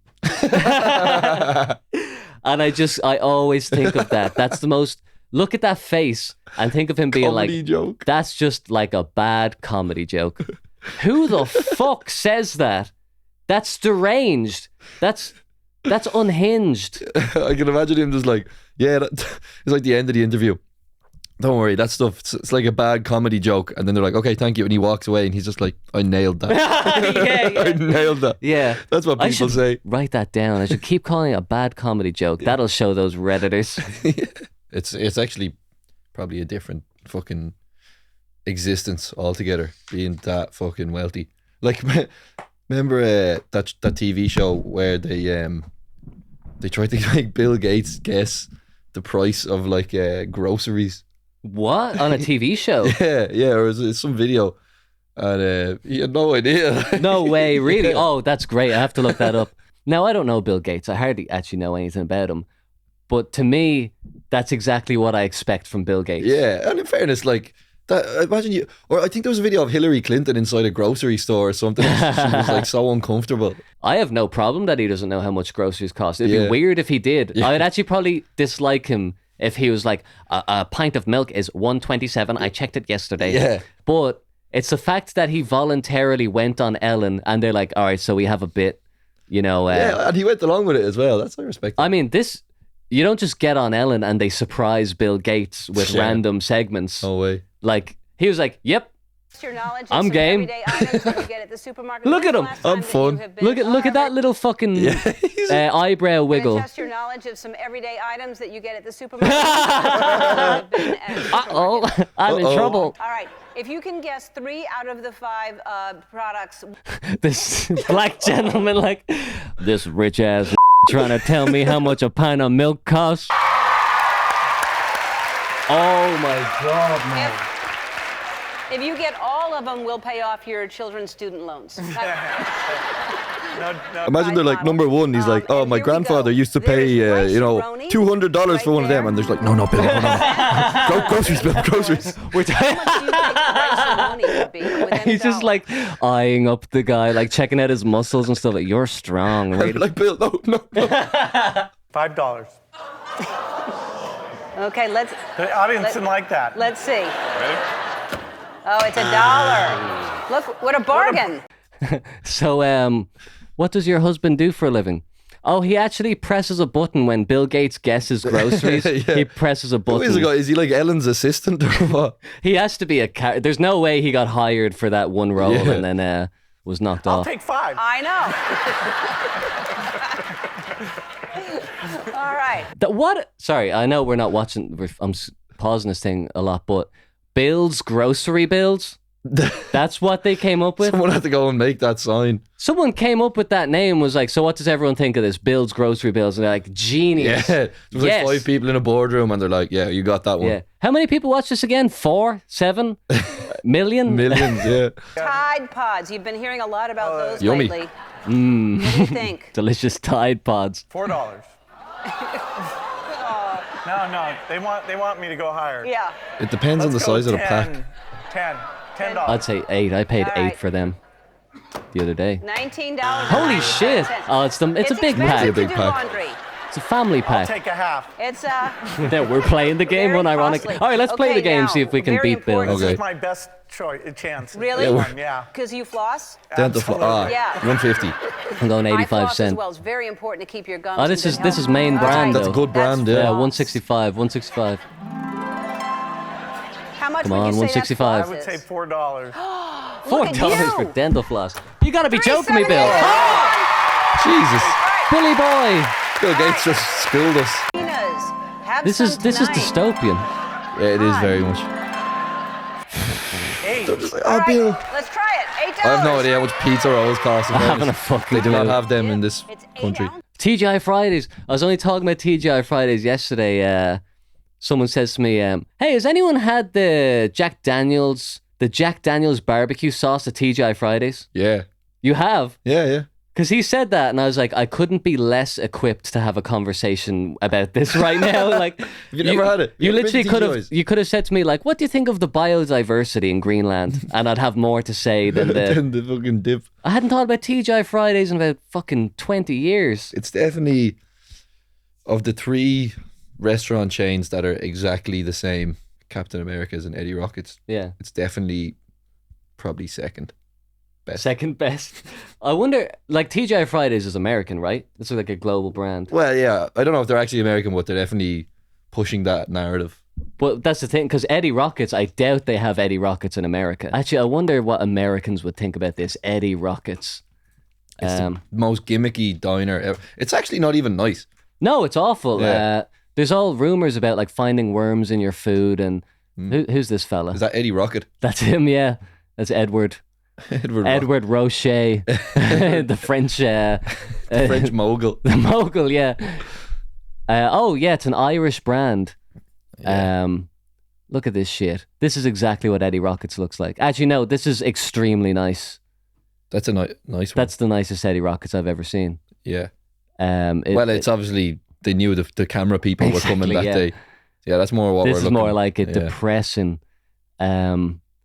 And I always think of that. That's the most, look at that face and think of him being
comedy joke.
That's just like a bad comedy joke. Who the fuck says that? That's deranged. That's unhinged.
I can imagine him just like, it's like the end of the interview. Don't worry, that stuff, it's like a bad comedy joke. And then they're like, okay, thank you. And he walks away and he's just like, I nailed that.
Yeah.
I nailed that.
Yeah.
That's what people say.
Write that down. I should keep calling it a bad comedy joke. That'll show those Redditors.
It's actually probably a different fucking existence altogether, being that fucking wealthy. Like, remember that TV show where they tried to make Bill Gates guess the price of like groceries?
What? On a TV show?
Yeah, or it's some video, and he had no idea.
No way, really? Oh, that's great. I have to look that up. Now, I don't know Bill Gates. I hardly actually know anything about him. But to me, that's exactly what I expect from Bill Gates.
Yeah, and in fairness, like, that, imagine I think there was a video of Hillary Clinton inside a grocery store or something. She was like so uncomfortable.
I have no problem that he doesn't know how much groceries cost. It'd be weird if he did. Yeah. I would actually probably dislike him if he was like, a pint of milk is $1.27. I checked it yesterday.
Yeah.
But it's the fact that he voluntarily went on Ellen and they're like, all right, so we have a bit,
yeah, and he went along with it as well. That's I respect.
I mean, you don't just get on Ellen and they surprise Bill Gates with random segments.
No way.
Like, he was like, yep. I'm game. Look at him.
I'm fun.
Look at that little fucking eyebrow wiggle.
Test your knowledge of some everyday items that you get at the supermarket.
I'm in trouble.
All right. If you can guess 3 out of the 5 products.
This black gentleman, like, this rich ass trying to tell me how much a pint of milk costs. Oh my God, man.
If you get all of them, we'll pay off your children's student loans.
Imagine they're like number one. He's like, oh, my grandfather used to pay, $200 for one of them, and there's like, no, Bill, hold on. Groceries, Bill, groceries.
He's just like eyeing up the guy, like checking out his muscles and stuff. Like, you're strong. Right?
Like, Bill, no.
$5.
Okay, let's.
The audience didn't like that.
Let's see.
Ready?
Oh, it's $1. Look, what a bargain.
So, what does your husband do for a living? Oh, he actually presses a button when Bill Gates guesses groceries. Yeah. He presses a button.
Who is the guy? Is he like Ellen's assistant or what?
He has to be there's no way he got hired for that one role and then was knocked off.
I'll take 5.
I know. All right.
Sorry, I know we're not watching. I'm pausing this thing a lot, but Bill's grocery bills. That's what they came up with.
Someone had to go and make that sign.
Someone came up with that name, was like, so what does everyone think of this? Bill's grocery bills. And they're like, genius.
Yeah. There's like 5 people in a boardroom and they're like, yeah, you got that one.
Yeah. How many people watch this again? 4? 7? Million?
Millions, yeah.
Tide Pods. You've been hearing a lot about those
yummy.
lately. What do you think?
Delicious Tide Pods.
$4. No, they want me to go higher.
Yeah.
It depends on the size of the pack.
$10.
I'd say 8. I paid 8 for them the other day.
$19.
Holy shit! Oh, it's a big pack.
It's a big pack.
It's a family pack.
I'll take a half.
It's
Yeah, we're playing the game, unironically. All right, let's play the game. See if we can beat Bill.
This is my best chance.
Really?
Yeah.
Because you floss?
Dental floss.
Yeah.
150.
I'm going 85 cents.
As well. It's very important to keep your gums.
Oh, this is main brand.
That's a good brand. Yeah.
165. 165.
How much
Come
would
on,
you say
165.
I would say $4.
$4 for dental floss. You gotta be joking me, Bill.
Jesus.
Billy boy.
Bill Gates just schooled us.
This is dystopian.
Yeah, it is very much.
8.
Oh, Bill.
Let's try it. $8.
I have no idea how much pizza rolls cost.
I haven't a fucking
They do not
clue.
have them in this country.
TGI Fridays. I was only talking about TGI Fridays yesterday. Someone says to me, hey, has anyone had the Jack Daniels barbecue sauce at TGI Fridays?
Yeah.
You have?
Yeah.
Because he said that, and I was like, I couldn't be less equipped to have a conversation about this right now. Like,
Have you never had it?
You literally could have.
TGI's?
You could have said to me, like, what do you think of the biodiversity in Greenland? And I'd have more to say than
the fucking dip.
I hadn't thought about TGI Fridays in about fucking 20 years.
It's definitely, of the 3 restaurant chains that are exactly the same, Captain America's and Eddie Rockets.
Yeah.
It's definitely probably second best.
Second best. I wonder, like, TGI Fridays is American, right? It's like a global brand.
Well, yeah. I don't know if they're actually American, but they're definitely pushing that narrative.
But that's the thing, because Eddie Rockets, I doubt they have Eddie Rockets in America. Actually, I wonder what Americans would think about this Eddie Rockets.
It's the most gimmicky diner ever. It's actually not even nice.
No, it's awful.
Yeah.
There's all rumors about like finding worms in your food, and who's this fella?
Is that Eddie Rocket?
That's him, yeah. That's Edward. Edward Rocher, the French
French mogul.
The mogul, yeah. It's an Irish brand.
Yeah.
Look at this shit. This is exactly what Eddie Rockets looks like. Actually, no, this is extremely nice.
That's a nice one.
That's the nicest Eddie Rockets I've ever seen.
Yeah.
It's
obviously they knew the camera people were coming that day. Yeah, that's more what
this
we're
is
looking.
more like a depressing.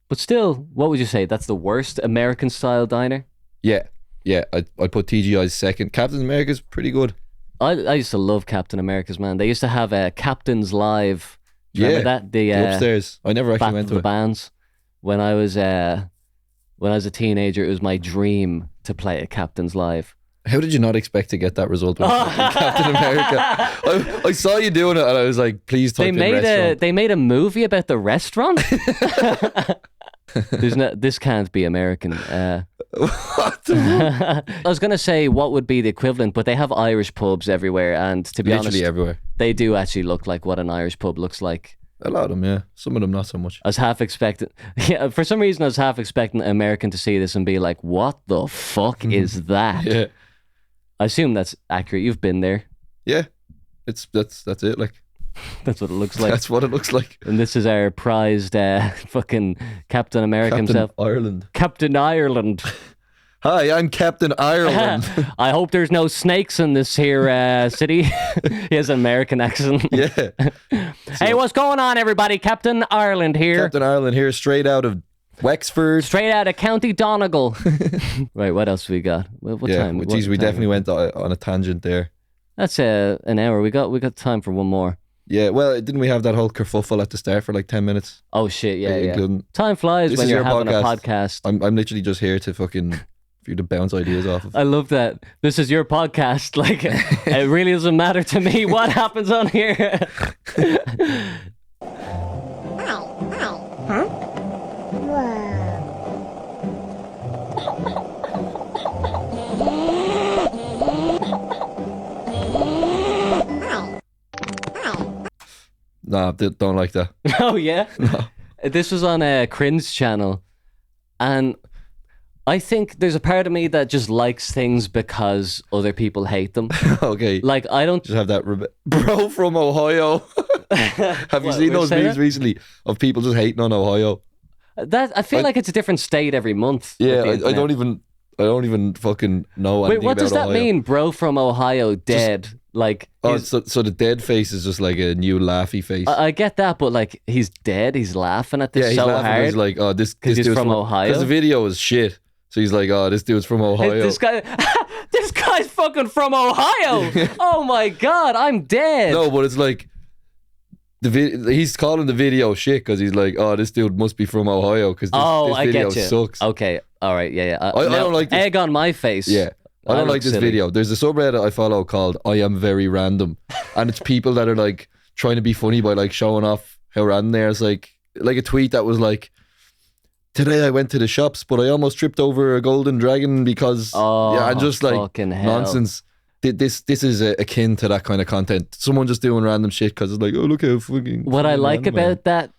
But still, what would you say? That's the worst American style diner?
Yeah. I'd put TGI's second. Captain America's pretty good.
I used to love Captain America's, man. They used to have a Captain's Live. Do you remember that?
The upstairs. I never actually went to
the
it.
bands. When I was a teenager, it was my dream to play at Captain's Live.
How did you not expect to get that result with Captain America? I saw you doing it and I was like, please type in restaurant.
They made a movie about the restaurant? This can't be American.
What?
I was going to say what would be the equivalent, but they have Irish pubs everywhere, and to be honest,
everywhere.
They do actually look like what an Irish pub looks like.
A lot of them, yeah. Some of them not so much.
I was half expecting, for some reason I was half expecting an American to see this and be like, what the fuck is that?
Yeah.
I assume that's accurate. You've been there.
Yeah. That's it, like.
That's what it looks like.
That's what it looks like.
And this is our prized fucking Captain America himself.
Ireland.
Captain Ireland.
Hi, I'm Captain Ireland.
I hope there's no snakes in this here city. He has an American accent.
Yeah.
Hey, what's going on, everybody? Captain Ireland here.
Captain Ireland here, straight out of Wexford.
Straight out of County Donegal. Right, what else we got? What time?
Geez, we definitely went on a tangent there.
That's an hour. We got time for one more.
Yeah, well, didn't we have that whole kerfuffle at the start for like 10 minutes?
Oh shit, yeah.
Including,
time flies
this
when
is
you're
your
having a podcast.
I'm literally just here to fucking for you to bounce ideas off of.
I love that. This is your podcast. Like, it really doesn't matter to me what happens on here.
Nah, don't like that.
Oh yeah?
No.
This was on a Crimge channel, and I think there's a part of me that just likes things because other people hate them.
Okay.
Like, I don't...
Just have that... Bro from Ohio. Have you seen those memes recently of people just hating on Ohio?
I feel like it's a different state every month.
Yeah, I don't even fucking know anything
Wait, what does that
Ohio.
mean? Bro from Ohio dead. Like,
so the dead face is just like a new laughy face.
I get that, but like, he's dead. He's laughing at this
yeah, he's
so
laughing.
hard.
He's like, oh, this
he's
dude's
from Ohio.
Because the video is shit. So he's like, oh, this dude's from Ohio.
Hey, this guy's fucking from Ohio. Oh my god, I'm dead.
No, but it's like he's calling the video shit because he's like, oh, this dude must be from Ohio because this video sucks.
Okay, all right, yeah.
I don't like this.
Egg on my face.
Yeah. I don't like this video. There's a subreddit I follow called I Am Very Random. And it's people that are like trying to be funny by like showing off how random they are. It's like a tweet that was like, today I went to the shops, but I almost tripped over a golden dragon because and just like
fucking hell.
nonsense. This is akin to that kind of content. Someone just doing random shit because it's like, oh, look how fucking...
What I like about that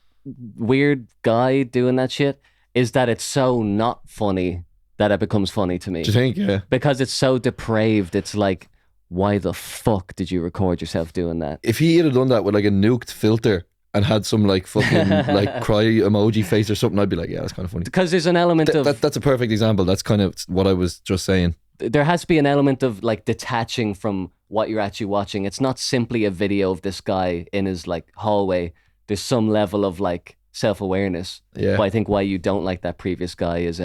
weird guy doing that shit is that it's so not funny that it becomes funny to me.
Do you think? Yeah.
Because it's so depraved. It's like, why the fuck did you record yourself doing that?
If he had done that with like a nuked filter and had some like fucking like cry emoji face or something, I'd be like, yeah, that's kind of funny.
Because there's an element of...
That's a perfect example. That's kind of what I was just saying.
There has to be an element of like detaching from what you're actually watching. It's not simply a video of this guy in his like hallway. There's some level of like self-awareness.
Yeah.
But I think why you don't like that previous guy is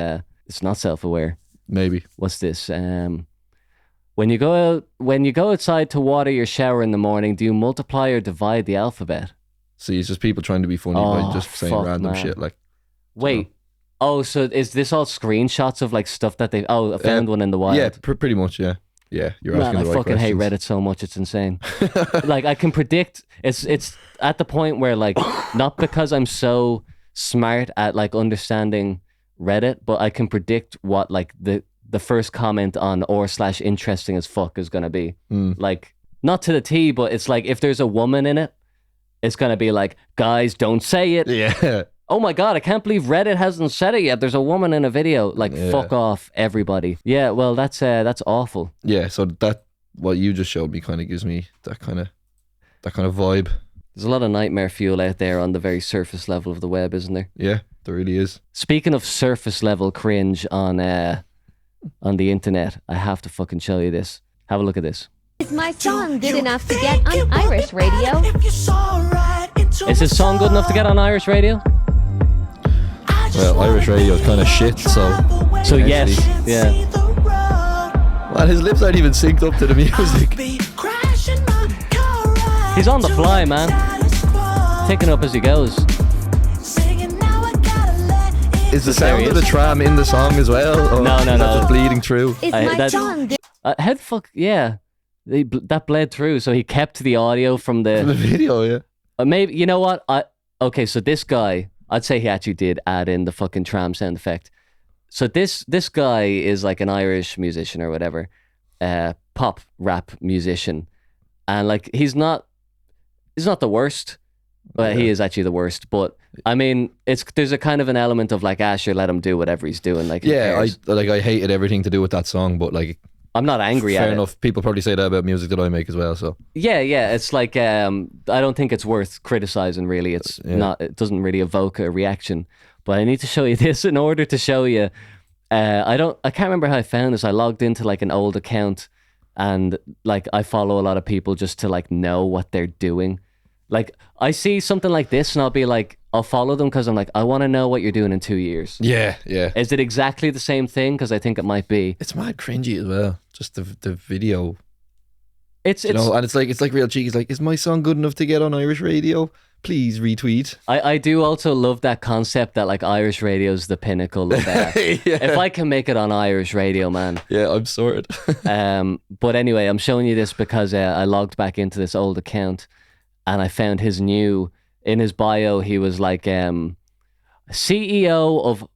it's not self-aware.
Maybe.
What's this? When you go outside to water your shower in the morning, do you multiply or divide the alphabet?
See, it's just people trying to be funny by just saying random shit like...
Wait. Oh, so is this all screenshots of like stuff that they... Oh, I found one in the wild.
Yeah, pretty much, yeah. Yeah, you're asking the right
I fucking hate
questions.
Reddit so much, it's insane. Like, I can predict... It's at the point where like, not because I'm so smart at like understanding Reddit, but I can predict what like the first comment on r/interesting as fuck is going to be. Like, not to the T, but it's like if there's a woman in it, it's going to be like, guys, don't say it.
Yeah.
Oh my god, I can't believe Reddit hasn't said it yet. There's a woman in a video. Like, fuck off, everybody. Yeah, well, that's awful.
Yeah, so that what you just showed me kind of gives me that kind of vibe.
There's a lot of nightmare fuel out there on the very surface level of the web, isn't there?
Yeah, there really is.
Speaking of surface level cringe on the internet, I have to fucking show you this. Have a look at this.
Is my song good enough to get on Irish radio?
Is this song good enough to get on Irish radio?
Well, Irish radio is kind of shit, so
yes, yeah.
Well, his lips aren't even synced up to the music.
He's on the fly, man. Picking up as he goes.
Is the sound of the tram in the song as well? Or
No.
is that just bleeding through?
Is my song good?
How the fuck? Yeah, that bled through. So he kept the audio from the
video. Yeah.
Maybe, you know what? Okay, so this guy, I'd say he actually did add in the fucking tram sound effect. So this guy is like an Irish musician or whatever, pop rap musician, and like he's not the worst, but he is actually the worst. But I mean, there's a kind of an element of like, sure, let him do whatever he's doing. Like,
yeah, I hated everything to do with that song, but like,
I'm not angry at it.
Fair enough. People probably say that about music that I make as well. So
yeah, it's like I don't think it's worth criticizing. Really, it's not. It doesn't really evoke a reaction. But I need to show you this in order to show you I can't remember how I found this. I logged into like an old account, and like I follow a lot of people just to like know what they're doing. Like I see something like this and I'll be like, I'll follow them because I'm like, I want to know what you're doing in 2 years.
Yeah.
Is it exactly the same thing? Because I think it might be.
It's mad cringy as well. Just the video.
It's
and it's like real cheeky. It's like, is my song good enough to get on Irish radio? Please retweet.
I do also love that concept that like Irish radio is the pinnacle of that. If I can make it on Irish radio, man.
Yeah, I'm sorted.
But anyway, I'm showing you this because I logged back into this old account and I found his new, in his bio, he was like CEO of,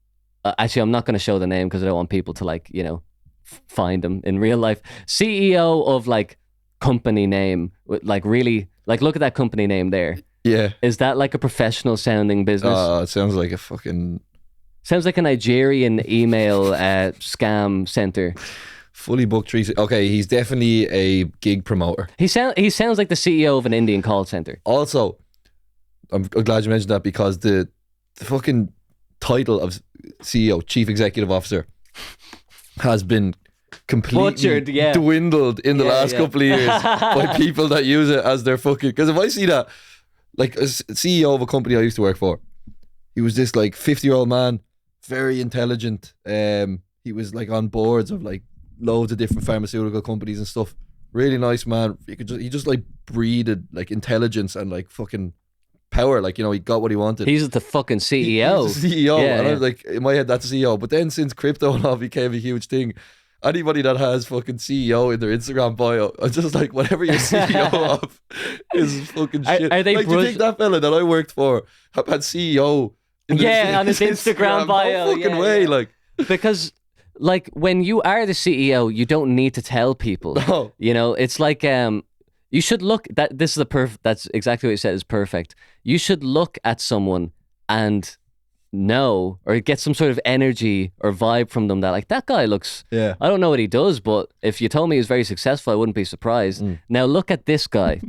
actually I'm not going to show the name because I don't want people to like, you know, find him in real life. CEO of like company name, like really, like look at that company name there.
Yeah.
Is that like a professional sounding business?
Oh, it sounds like a fucking...
Sounds like a Nigerian email scam center.
Fully booked 3... Okay, he's definitely a gig promoter.
He sounds like the CEO of an Indian call center.
Also, I'm glad you mentioned that because the fucking title of CEO, Chief Executive Officer, has been completely
butchered,
dwindled in the last couple of years by people that use it as their fucking... Because if I see that, like a CEO of a company I used to work for, he was this like 50-year-old man, very intelligent. He was like on boards of like loads of different pharmaceutical companies and stuff. Really nice man. He just like breathed like intelligence and like fucking power. Like, you know, he got what he wanted.
He's the fucking CEO.
He's the CEO. I was like, in my head, that's the CEO. But then since crypto and all became a huge thing, anybody that has fucking CEO in their Instagram bio, I'm just like, whatever you're CEO of is fucking shit.
Are they
like, do you think that fella that I worked for had CEO in
on his Instagram bio?
No fucking way. Like,
because like when you are the CEO, you don't need to tell people.
No.
You know, it's like you should look that this is that's exactly what you said is perfect. You should look at someone and know or get some sort of energy or vibe from them that like that guy looks, I don't know what he does, but if you told me he was very successful, I wouldn't be surprised. Now look at this guy.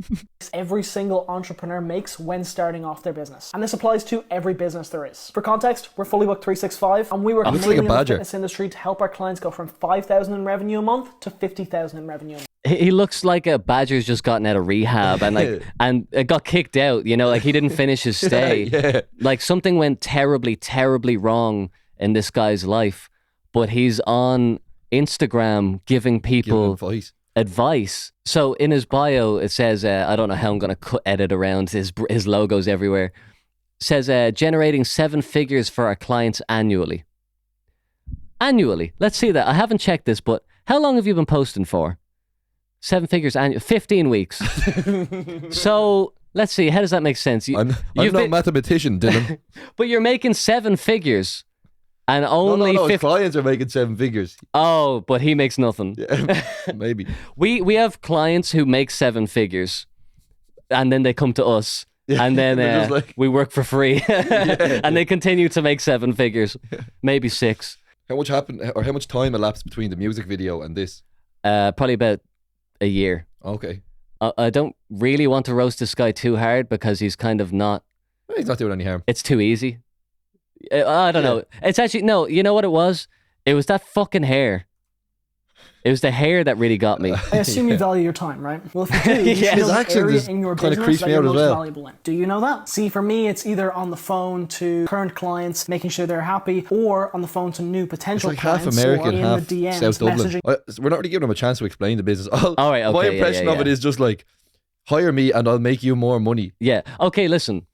Every single entrepreneur makes when starting off their business, and this applies to every business there is. For context, we're fully booked 365 and we work mainly in the fitness industry to help our clients go from 5,000 in revenue a month to 50,000 in revenue a month.
He looks like a badger's just gotten out of rehab and like and it got kicked out, you know, like he didn't finish his stay. Like something went terribly wrong in this guy's life, but he's on Instagram giving people advice. So in his bio it says I don't know how I'm going to edit around his logos everywhere. It says generating 7 figures for our clients annually. Let's see that. I haven't checked this, but how long have you been posting for? 7 figures annual, 15 weeks. So let's see, how does that make sense?
I'm no mathematician, Dylan.
But you're making 7 figures and only
no, his clients are making 7 figures.
Oh, but he makes nothing.
Yeah, maybe.
We have clients who make 7 figures and then they come to us and then like... we work for free and they continue to make 7 figures, maybe 6.
How much happened or how much time elapsed between the music video and this?
Probably about a year.
Okay.
I don't really want to roast this guy too hard because he's kind of not...
He's not doing any harm.
It's too easy. I don't know. It's actually... No, you know what it was? It was that fucking hair. It was the hair that really got me.
I assume you value your time, right? Well, if you do, you should know the area in your business that you're most valuable in. Do you know that? See, for me, it's either on the phone to current clients, making sure they're happy, or on the phone to new potential clients.
It's like half American,
or in
half
the DMs,
South Dublin.
messaging.
We're not really giving them a chance to explain the business.
All right, okay,
my impression of it is just like, hire me and I'll make you more money.
Yeah. Okay, listen.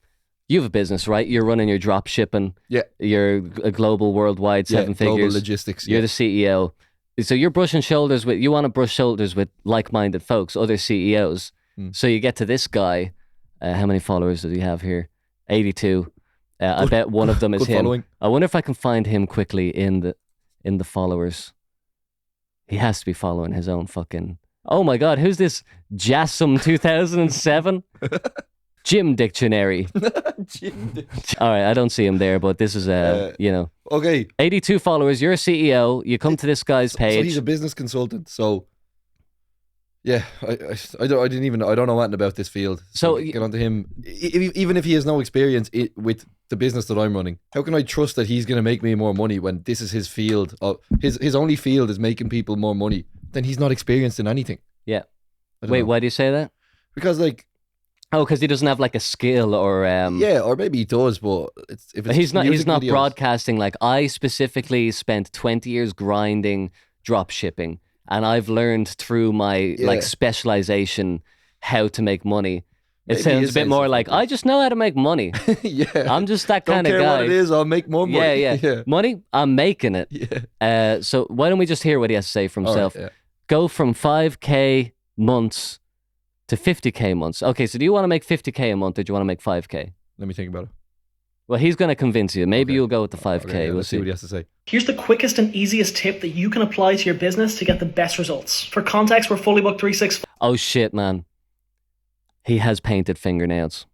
You have a business, right? You're running your drop shipping.
Yeah.
You're a global, worldwide, 7 figures.
Global logistics.
You're the CEO. So you're brushing shoulders with, you want to brush shoulders with like-minded folks, other CEOs. So you get to this guy. How many followers does he have here? 82. I bet one of them is him. Following. I wonder if I can find him quickly in the followers. He has to be following his own fucking... Oh my God, who's this? Jassum 2007? Gym Dictionary. All right, I don't see him there, but this is you know.
Okay.
82 followers. You're a CEO. You come to this guy's page.
So he's a business consultant. So Yeah, I don't know anything about this field. So get onto him. Even if he has no experience with the business that I'm running, how can I trust that he's going to make me more money when this is his field? His only field is making people more money. Then he's not experienced in anything.
Yeah. Wait, why do you say that?
Because
because he doesn't have like a skill or
yeah, or maybe he does, but
he's not videos. Broadcasting. Like I specifically spent 20 years grinding drop shipping. And I've learned through my like specialization how to make money. It sounds a bit more like I just know how to make money.
Yeah,
I'm just that kind of guy.
Don't care what it is, I'll make more money.
Yeah. Money, I'm making it.
Yeah.
So why don't we just hear what he has to say for himself?
Right,
Go from 5k months to 50k months. Okay, so do you want to make 50k a month or do you want to make 5k?
Let me think about it.
Well, he's going to convince you. Maybe you'll go with the 5k.
Okay,
we'll
let's see what he has to say.
Here's the quickest and easiest tip that you can apply to your business to get the best results. For context, we're fully booked 365.
Oh shit, man. He has painted fingernails.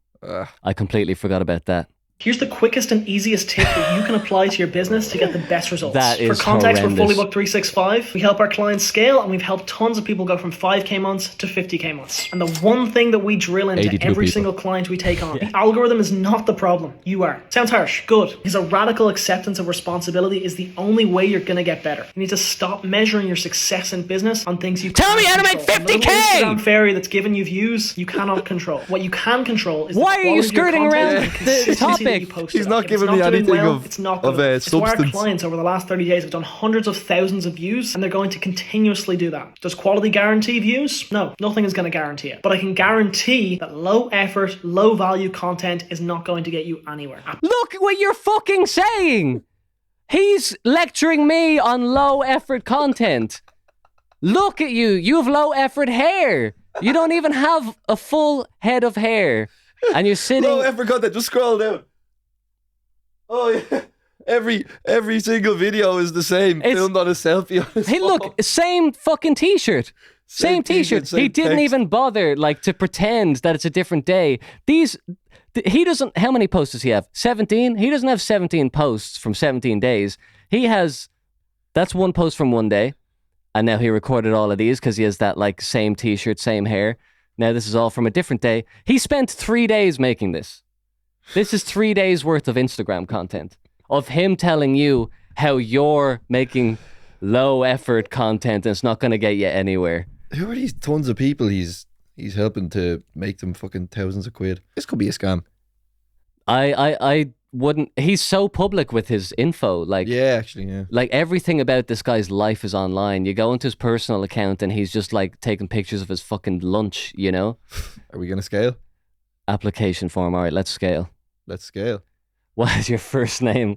I completely forgot about that.
Here's the quickest and easiest tip that you can apply to your business to get the best results.
That is
For context,
horrendous.
we're fully booked 365. We help our clients scale, and we've helped tons of people go from 5k months to 50k months. And the one thing that we drill into every single client we take on, the algorithm is not the problem. You are. Sounds harsh. Good. Because a radical acceptance of responsibility is the only way you're going to get better. You need to stop measuring your success in business on things you
Tell me how to make 50k!
Instagram fairy that's giving you views, you cannot control. What you can control is
why are you skirting around the topic?
He's not giving me anything of substance.
Our clients over the last 30 days have done hundreds of thousands of views, and they're going to continuously do that. Does quality guarantee views? No, nothing is going to guarantee it. But I can guarantee that low effort, low value content is not going to get you anywhere.
Look what you're fucking saying. He's lecturing me on low effort content. Look at you. You have low effort hair. You don't even have a full head of hair. And you're sitting...
Low effort content. Just scroll down. Oh yeah, every single video is the same. Filmed on a selfie. On his phone.
Look, same fucking t-shirt. Same t-shirt. He didn't even bother like to pretend that it's a different day. He doesn't. How many posts does he have? 17. He doesn't have 17 posts from 17 days. He has. That's one post from one day, and now he recorded all of these because he has that like same t-shirt, same hair. Now this is all from a different day. He spent 3 days making this. This is 3 days worth of Instagram content of him telling you how you're making low effort content and it's not going to get you anywhere.
Who are these tons of people he's helping to make them fucking thousands of quid? This could be a scam.
I wouldn't. He's so public with his info. Like like everything about this guy's life is online. You go into his personal account and he's just like taking pictures of his fucking lunch. You know?
Are we gonna scale?
Application form. All right, let's scale.
Let's scale.
What is your first name?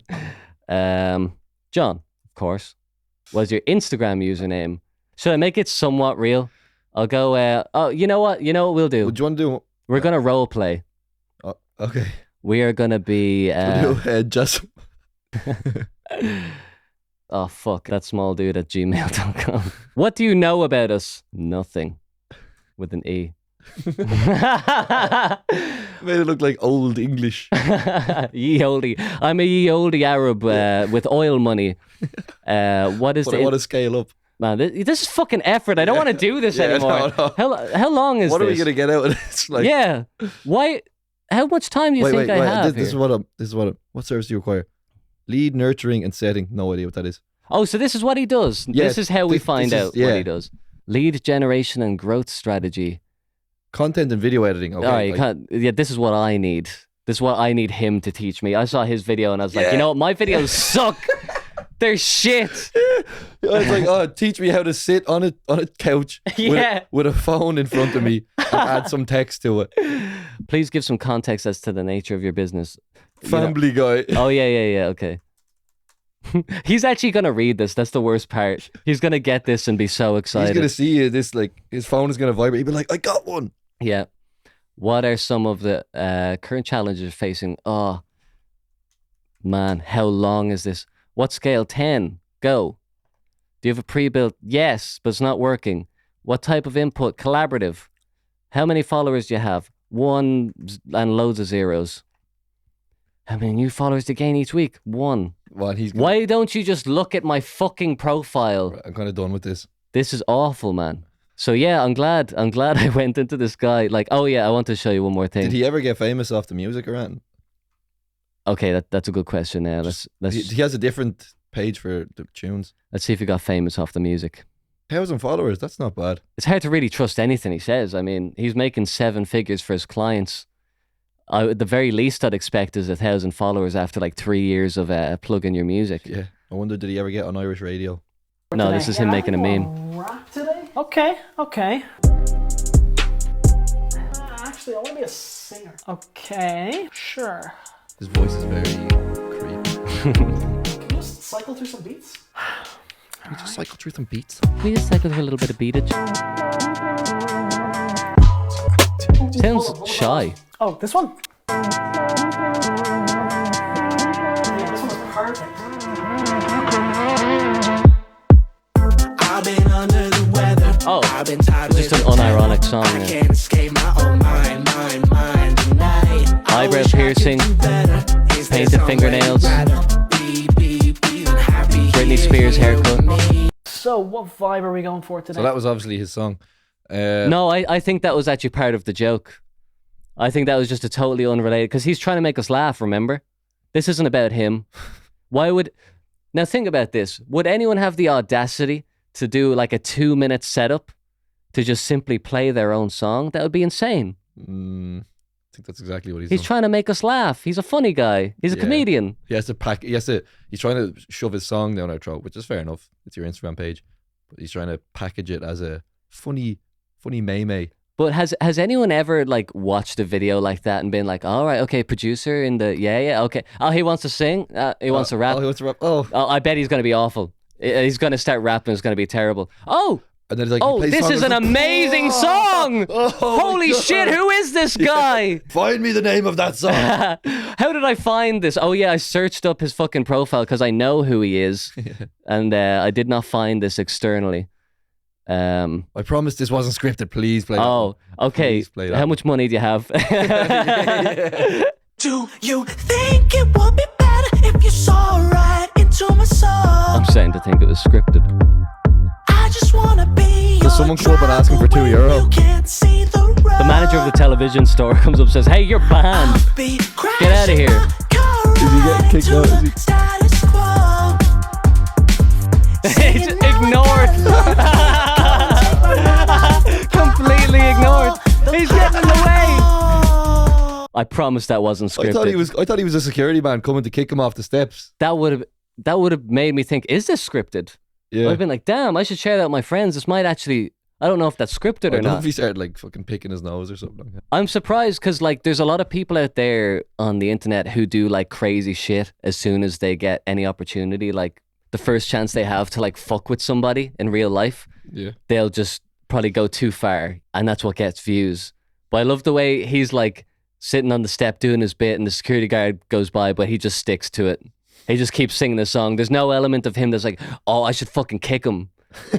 John, of course. What's your Instagram username? Should I make it somewhat real? I'll go, oh, you know what? You know what we'll do?
What do you want to do?
We're going to role play.
Oh, okay.
We are going to be...
just...
Oh, fuck. That small dude at gmail.com. What do you know about us? Nothing. With an E.
Made it look like old English.
Ye olde. I'm a ye olde Arab with oil money. What is
but I want to scale up.
Man, this is fucking effort. I don't want to do this anymore.
No.
How long is
what
this?
What are we going to get out of this? Like...
Yeah. Why? How much time do you think I have
This is what service do you require? Lead, nurturing, and setting. No idea what that is.
Oh, so this is what he does.
Yeah,
this is how we find out what he does. Lead generation and growth strategy.
Content and video editing. Okay,
all right, this is what I need. This is what I need him to teach me. I saw his video and I was like, you know what? My videos suck. They're shit.
It's like, oh, teach me how to sit on a couch with a phone in front of me and add some text to it.
Please give some context as to the nature of your business.
Family Guy.
Oh, yeah, okay. He's actually going to read this. That's the worst part. He's going to get this and be so excited.
He's going to see this, like, his phone is going to vibrate. He'll be like, I got one.
Yeah. What are some of the current challenges you're facing? Oh, man, how long is this? What scale? 10. Go. Do you have a pre-built? Yes, but it's not working. What type of input? Collaborative. How many followers do you have? 1 and loads of zeros. How many new followers do you gain each week? 1. Why don't you just look at my fucking profile?
I'm kind of done with this.
This is awful, man. So yeah, I'm glad I went into this guy. Like, oh yeah, I want to show you one more thing.
Did he ever get famous off the music or anything?
Okay, that's a good question. Now
He has a different page for the tunes.
Let's see if he got famous off the music.
1,000 followers. That's not bad.
It's hard to really trust anything he says. I mean, he's making 7 figures for his clients. At the very least, I'd expect is 1,000 followers after like 3 years of plugging your music.
Yeah. I wonder, did he ever get on Irish radio?
No, this is him making a meme.
Rap today? Okay. Actually, I want to be a singer. Okay, sure.
His voice is very creepy.
Can you just cycle through some beats?
Can we just cycle through some beats?
Can we just cycle through a little bit of beatage? Sounds shy.
Oh, this one? Yeah, this one is perfect.
I've been under the weather.
Oh,
I've been tired
just an unironic song.
I can't escape my own mind tonight.
Eyebrow piercing, painted fingernails, Britney Spears haircut.
So, what vibe are we going for today?
So that was obviously his song.
No, I think that was actually part of the joke. I think that was just a totally unrelated, because he's trying to make us laugh, remember? This isn't about him. Now think about this. Would anyone have the audacity to do like a 2-minute setup to just simply play their own song? That would be insane.
I think that's exactly what
He's trying to make us laugh. He's a funny guy. He's a comedian.
He's trying to shove his song down our throat, which is fair enough. It's your Instagram page. But he's trying to package it as a funny meme.
But has anyone ever like watched a video like that and been like, all right, okay, producer in the, okay. Oh, he wants to sing? He wants to rap?
Oh, he wants to rap. Oh,
I bet he's going to be awful. He's going to start rapping. It's going to be terrible. Oh,
and then he's like,
this is an amazing song. Holy shit, who is this guy?
Find me the name of that song.
How did I find this? Oh yeah, I searched up his fucking profile because I know who he is. And I did not find this externally.
I promise this wasn't scripted. Please play that.
Oh, okay.
Play that
How much money do you have?
Do you think it would be better if you saw right into my soul?
I'm starting to think it was scripted.
I just wanna be
Does someone come up and ask him for €2?
The manager of the television store comes up and says, hey, you're banned. Get out of here.
Is he getting kicked out?
He's ignored. Completely ignored. He's getting in the way. I promise that wasn't scripted.
I thought he was a security man coming to kick him off the steps.
That would have made me think, is this scripted?
Yeah.
I've been like, damn, I should share that with my friends. This might actually, I don't know if that's scripted or
I don't know
not.
if he started like fucking picking his nose or something like that.
I'm surprised because like there's a lot of people out there on the internet who do like crazy shit as soon as they get any opportunity. Like the first chance they have to like fuck with somebody in real life, they'll just probably go too far, and that's what gets views. But I love the way he's like sitting on the step doing his bit and the security guard goes by, but he just sticks to it. He just keeps singing the song. There's no element of him that's like, oh, I should fucking kick him.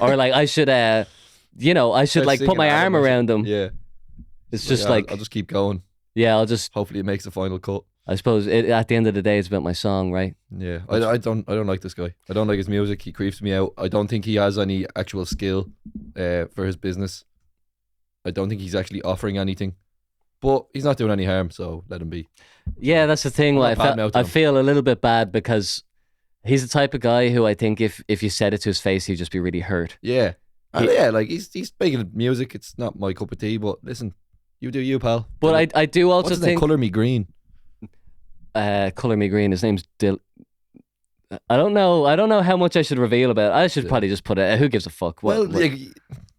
Or like, I should, I should like put my arm around him.
Yeah.
It's just like,
I'll just keep going.
Yeah, I'll just.
Hopefully it makes the final cut.
I suppose at the end of the day, it's about my song, right?
Yeah. I don't like this guy. I don't like his music. He creeps me out. I don't think he has any actual skill for his business. I don't think he's actually offering anything. But he's not doing any harm, so let him be.
Yeah, that's the thing. Like, I feel a little bit bad because he's the type of guy who I think if you said it to his face, he'd just be really hurt.
Yeah. Like he's making music. It's not my cup of tea, but listen, you do you, pal.
But I do also
What's his
think...
name? Colour Me Green.
Colour Me Green. His name's I don't know how much I should reveal about it. I should probably just put it. Who gives a fuck?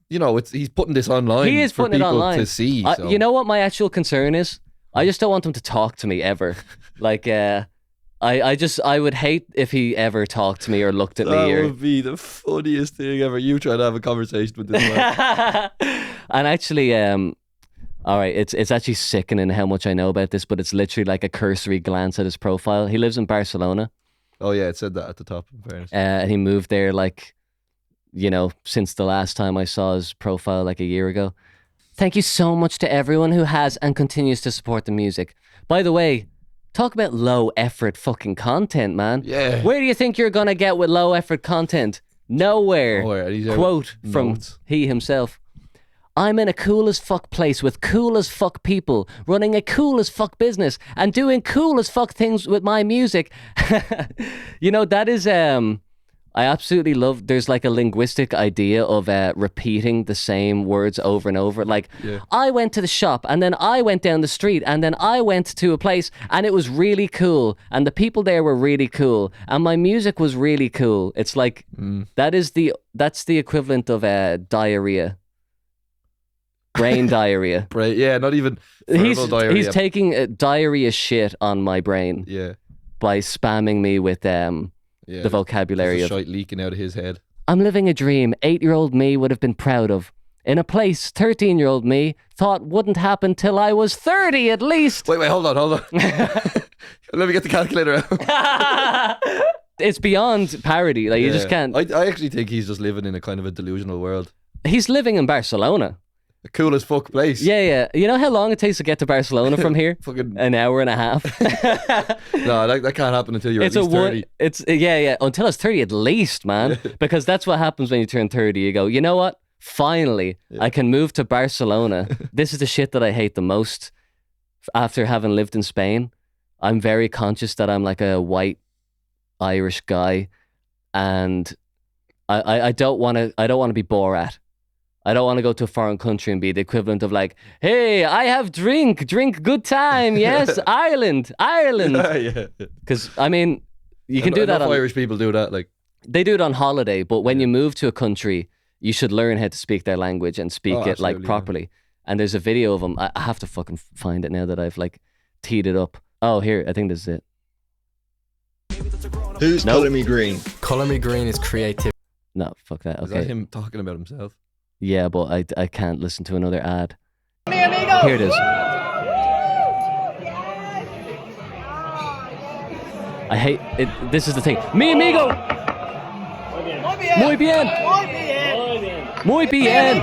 He's putting this online.
He is
for
putting it
people
online
to see. So.
You know what my actual concern is? I just don't want him to talk to me ever. Like, I would hate if he ever talked to me or looked at me.
That would be the funniest thing ever. You try to have a conversation with this man.
And actually, all right, it's actually sickening how much I know about this, but it's literally like a cursory glance at his profile. He lives in Barcelona.
Oh yeah, it said that at the top, in fairness.
And he moved there like, since the last time I saw his profile like a year ago. Thank you so much to everyone who has and continues to support the music. By the way, talk about low effort fucking content, man.
Yeah.
Where do you think you're gonna get with low effort content? Nowhere.
And he's
Quote from
notes.
he himself. I'm in a cool as fuck place with cool as fuck people, running a cool as fuck business and doing cool as fuck things with my music. You know, that is, I absolutely love, there's like a linguistic idea of repeating the same words over and over. Like, I went to the shop and then I went down the street and then I went to a place and it was really cool and the people there were really cool and my music was really cool. It's like, that's the equivalent of diarrhea. Brain diarrhea.
Yeah, not even verbal diarrhea.
He's taking diarrhea shit on my brain.
Yeah.
By spamming me with the vocabulary of
shite leaking out of his head.
I'm living a dream 8-year-old me would have been proud of. In a place 13-year-old me thought wouldn't happen till I was 30 at least.
Wait, hold on. Let me get the calculator out.
It's beyond parody. Like, you just can't.
I actually think he's just living in a kind of a delusional world.
He's living in Barcelona.
A cool as fuck place.
Yeah. You know how long it takes to get to Barcelona from here?
Fucking
an hour and a half.
No, that can't happen until you're at least 30.
Until I was 30 at least, man. Because that's what happens when you turn 30. You go, you know what? Finally, I can move to Barcelona. This is the shit that I hate the most. After having lived in Spain, I'm very conscious that I'm like a white Irish guy, and I don't want to be Borat. I don't want to go to a foreign country and be the equivalent of like, hey, I have drink, good time, yes, Ireland.
Yeah.
Because, I mean, you can do that.
Irish people do that. Like,
they do it on holiday, but when you move to a country, you should learn how to speak their language and speak it like properly. Yeah. And there's a video of him. I have to fucking find it now that I've like teed it up. Oh, here, I think this is it.
Who's Color Me Green?
Color Me Green is creative.
No, fuck that. Okay.
Is that him talking about himself?
Yeah, but I can't listen to another ad. Here it is. I hate it. This is the thing. Mi amigo. Muy bien. Muy bien.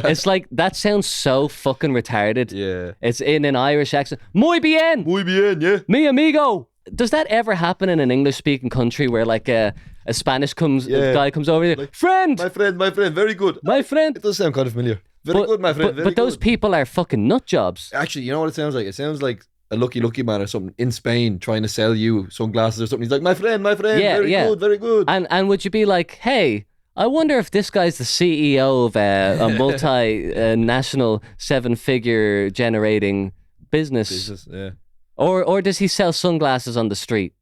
It's like, that sounds so fucking retarded.
Yeah.
It's in an Irish accent. Muy bien.
Muy bien, yeah.
Mi amigo. Does that ever happen in an English-speaking country where like a Spanish guy comes over here? Like, friend,
my friend, very good.
My friend.
It does sound kind of familiar. Very good, my friend.
But those people are fucking nut jobs.
Actually, you know what it sounds like? It sounds like a lucky man or something in Spain trying to sell you sunglasses or something. He's like, my friend, very good.
And would you be like, hey, I wonder if this guy's the CEO of a multi-national 7-figure generating business.
Yeah.
Or does he sell sunglasses on the street?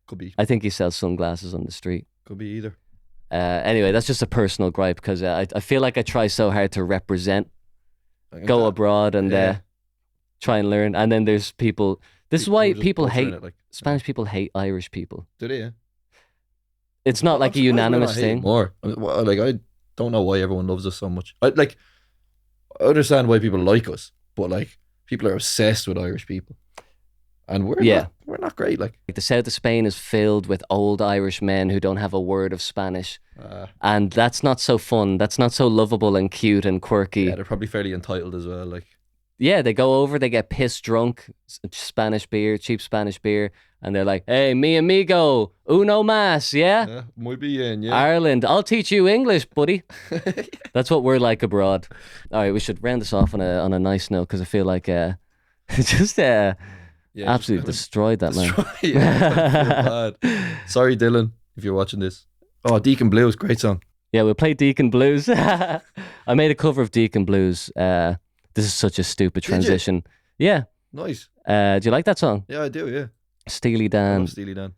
Could be.
I think he sells sunglasses on the street.
Could be either.
Anyway, that's just a personal gripe because I feel like I try so hard to represent, go abroad and try and learn. And then there's people. This is why people hate Spanish people hate Irish people.
Do they? Yeah.
It's not like a unanimous thing.
More. Like, I don't know why everyone loves us so much. I understand why people like us, but like people are obsessed with Irish people. And we're not great. Like,
the south of Spain is filled with old Irish men who don't have a word of Spanish. And that's not so fun. That's not so lovable and cute and quirky.
Yeah, they're probably fairly entitled as well. Like,
yeah, they go over, they get pissed drunk, Spanish beer, cheap Spanish beer, and they're like, hey, mi amigo, uno más, yeah?
Muy bien, yeah.
Ireland, I'll teach you English, buddy. That's what we're like abroad. All right, we should round this off on a nice note because I feel like absolutely destroyed that, man.
Bad. Sorry, Dylan, if you're watching this. Oh, Deacon Blues, great song.
Yeah, we'll play Deacon Blues. I made a cover of Deacon Blues. This is such a stupid transition. Yeah.
Nice.
Do you like that song?
Yeah, I do, yeah.
Steely Dan.
I love Steely Dan.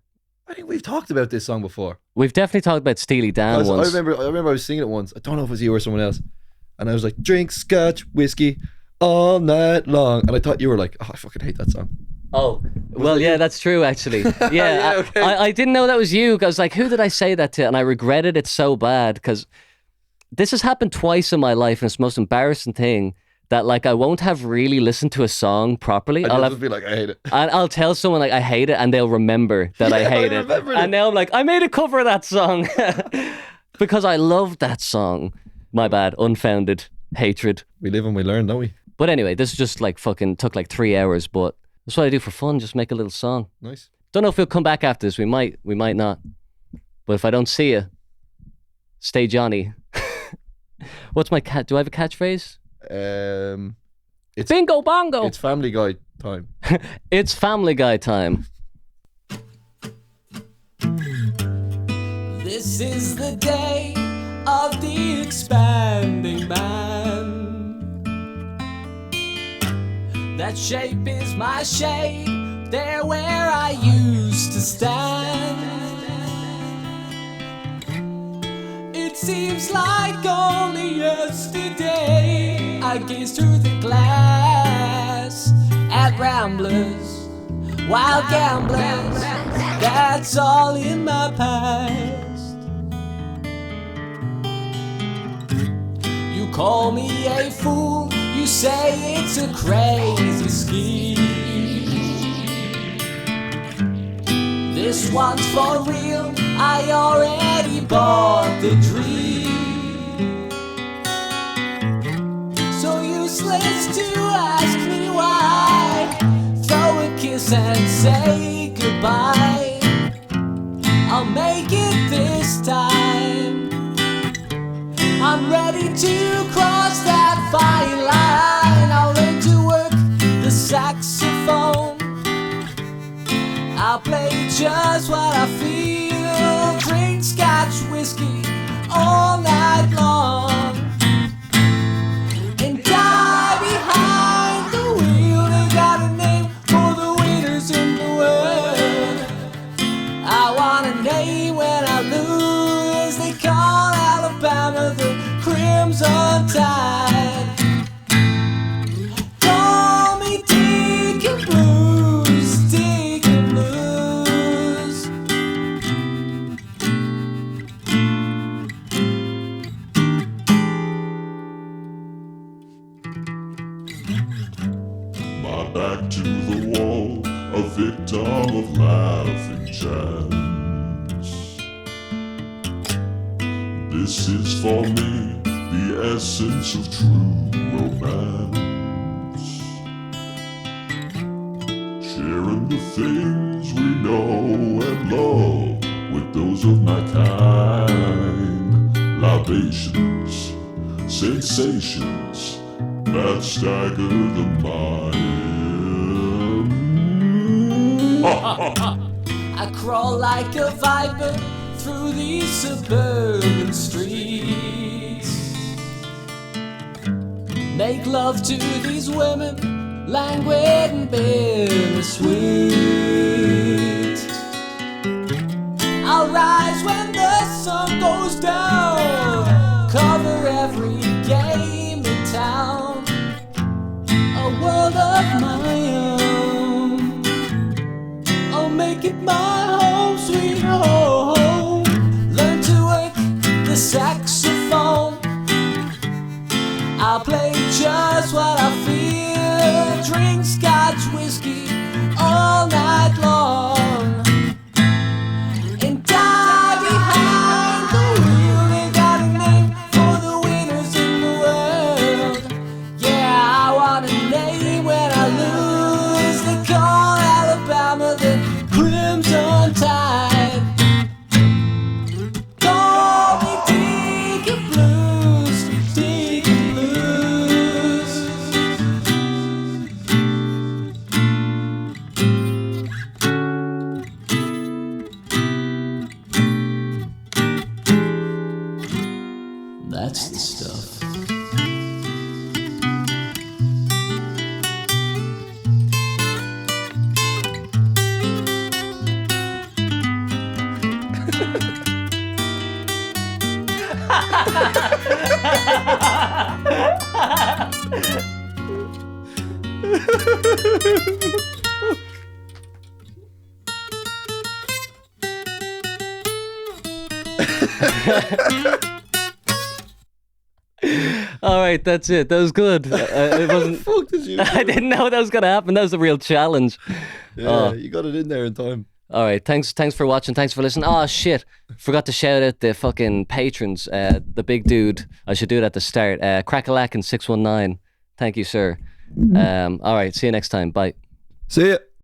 I think we've talked about this song before.
We've definitely talked about Steely Dan once.
I remember I was singing it once. I don't know if it was you or someone else. And I was like, drink scotch, whiskey all night long. And I thought you were like, oh, I fucking hate that song.
Oh, well, yeah, that's true, actually. Yeah,
okay.
I didn't know that was you. I was like, who did I say that to? And I regretted it so bad because this has happened twice in my life, and it's the most embarrassing thing that, like, I won't have really listened to a song properly.
I'll just be like, I hate it.
And I'll tell someone, like, I hate it, and they'll remember that I hate it. And now I'm like, I made a cover of that song because I loved that song. My bad, unfounded hatred.
We live and we learn, don't we?
But anyway, this just like fucking took like 3 hours, but that's what I do for fun, just make a little song.
Nice.
Don't know if we'll come back after this. We might not. But if I don't see you, stay Johnny. What's my cat? Do I have a catchphrase?
It's
Bingo bongo.
It's Family Guy time.
It's Family Guy time.
This is the day of the expanding man. That shape is my shade, there where I used to stand. It seems like only yesterday I gazed through the glass at ramblers, wild gamblers. That's all in my past. You call me a fool, you say it's a crazy scheme. This one's for real, I already bought the dream. So useless to ask me why. Throw a kiss and say goodbye. I'll make it this time. I'm ready to cross that fine line. I'll learn to work the saxophone. I'll play just what I feel. Drink scotch whiskey all night long. And die behind the wheel. They got a name for the winners in the world. I want a name when I lose. They call Alabama the Crimson Tide. Call me Deacon Blues, Deacon Blues.
My back to the wall, a victim of laughing chance. This is for me, the essence of true romance. Sharing the things we know and love with those of my kind. Libations, sensations that stagger the mind.
I crawl like a viper through these suburban streets. Make love to these women, languid and bittersweet. I'll rise when the sun goes down, cover every game in town. A world of my own, I'll make it my home, sweet home. Learn to work the saxophone. I'll play just what I feel. Drink scotch whiskey all night long. And die behind the wheel. They got a name for the winners in the world. Yeah, I want a name when I lose. They call Alabama the Crimson Tide. Call me Deacon Blues, Deacon Blues. That's the stuff.
All right, that's it. That was good. It wasn't.
Fuck did you?
I didn't know that was gonna happen. That was a real challenge.
Yeah, you got it in there in time.
All right, thanks for watching. Thanks for listening. Oh shit, forgot to shout out the fucking patrons. The big dude. I should do it at the start. Crackalack and 619. Thank you, sir. All right, see you next time. Bye.
See ya.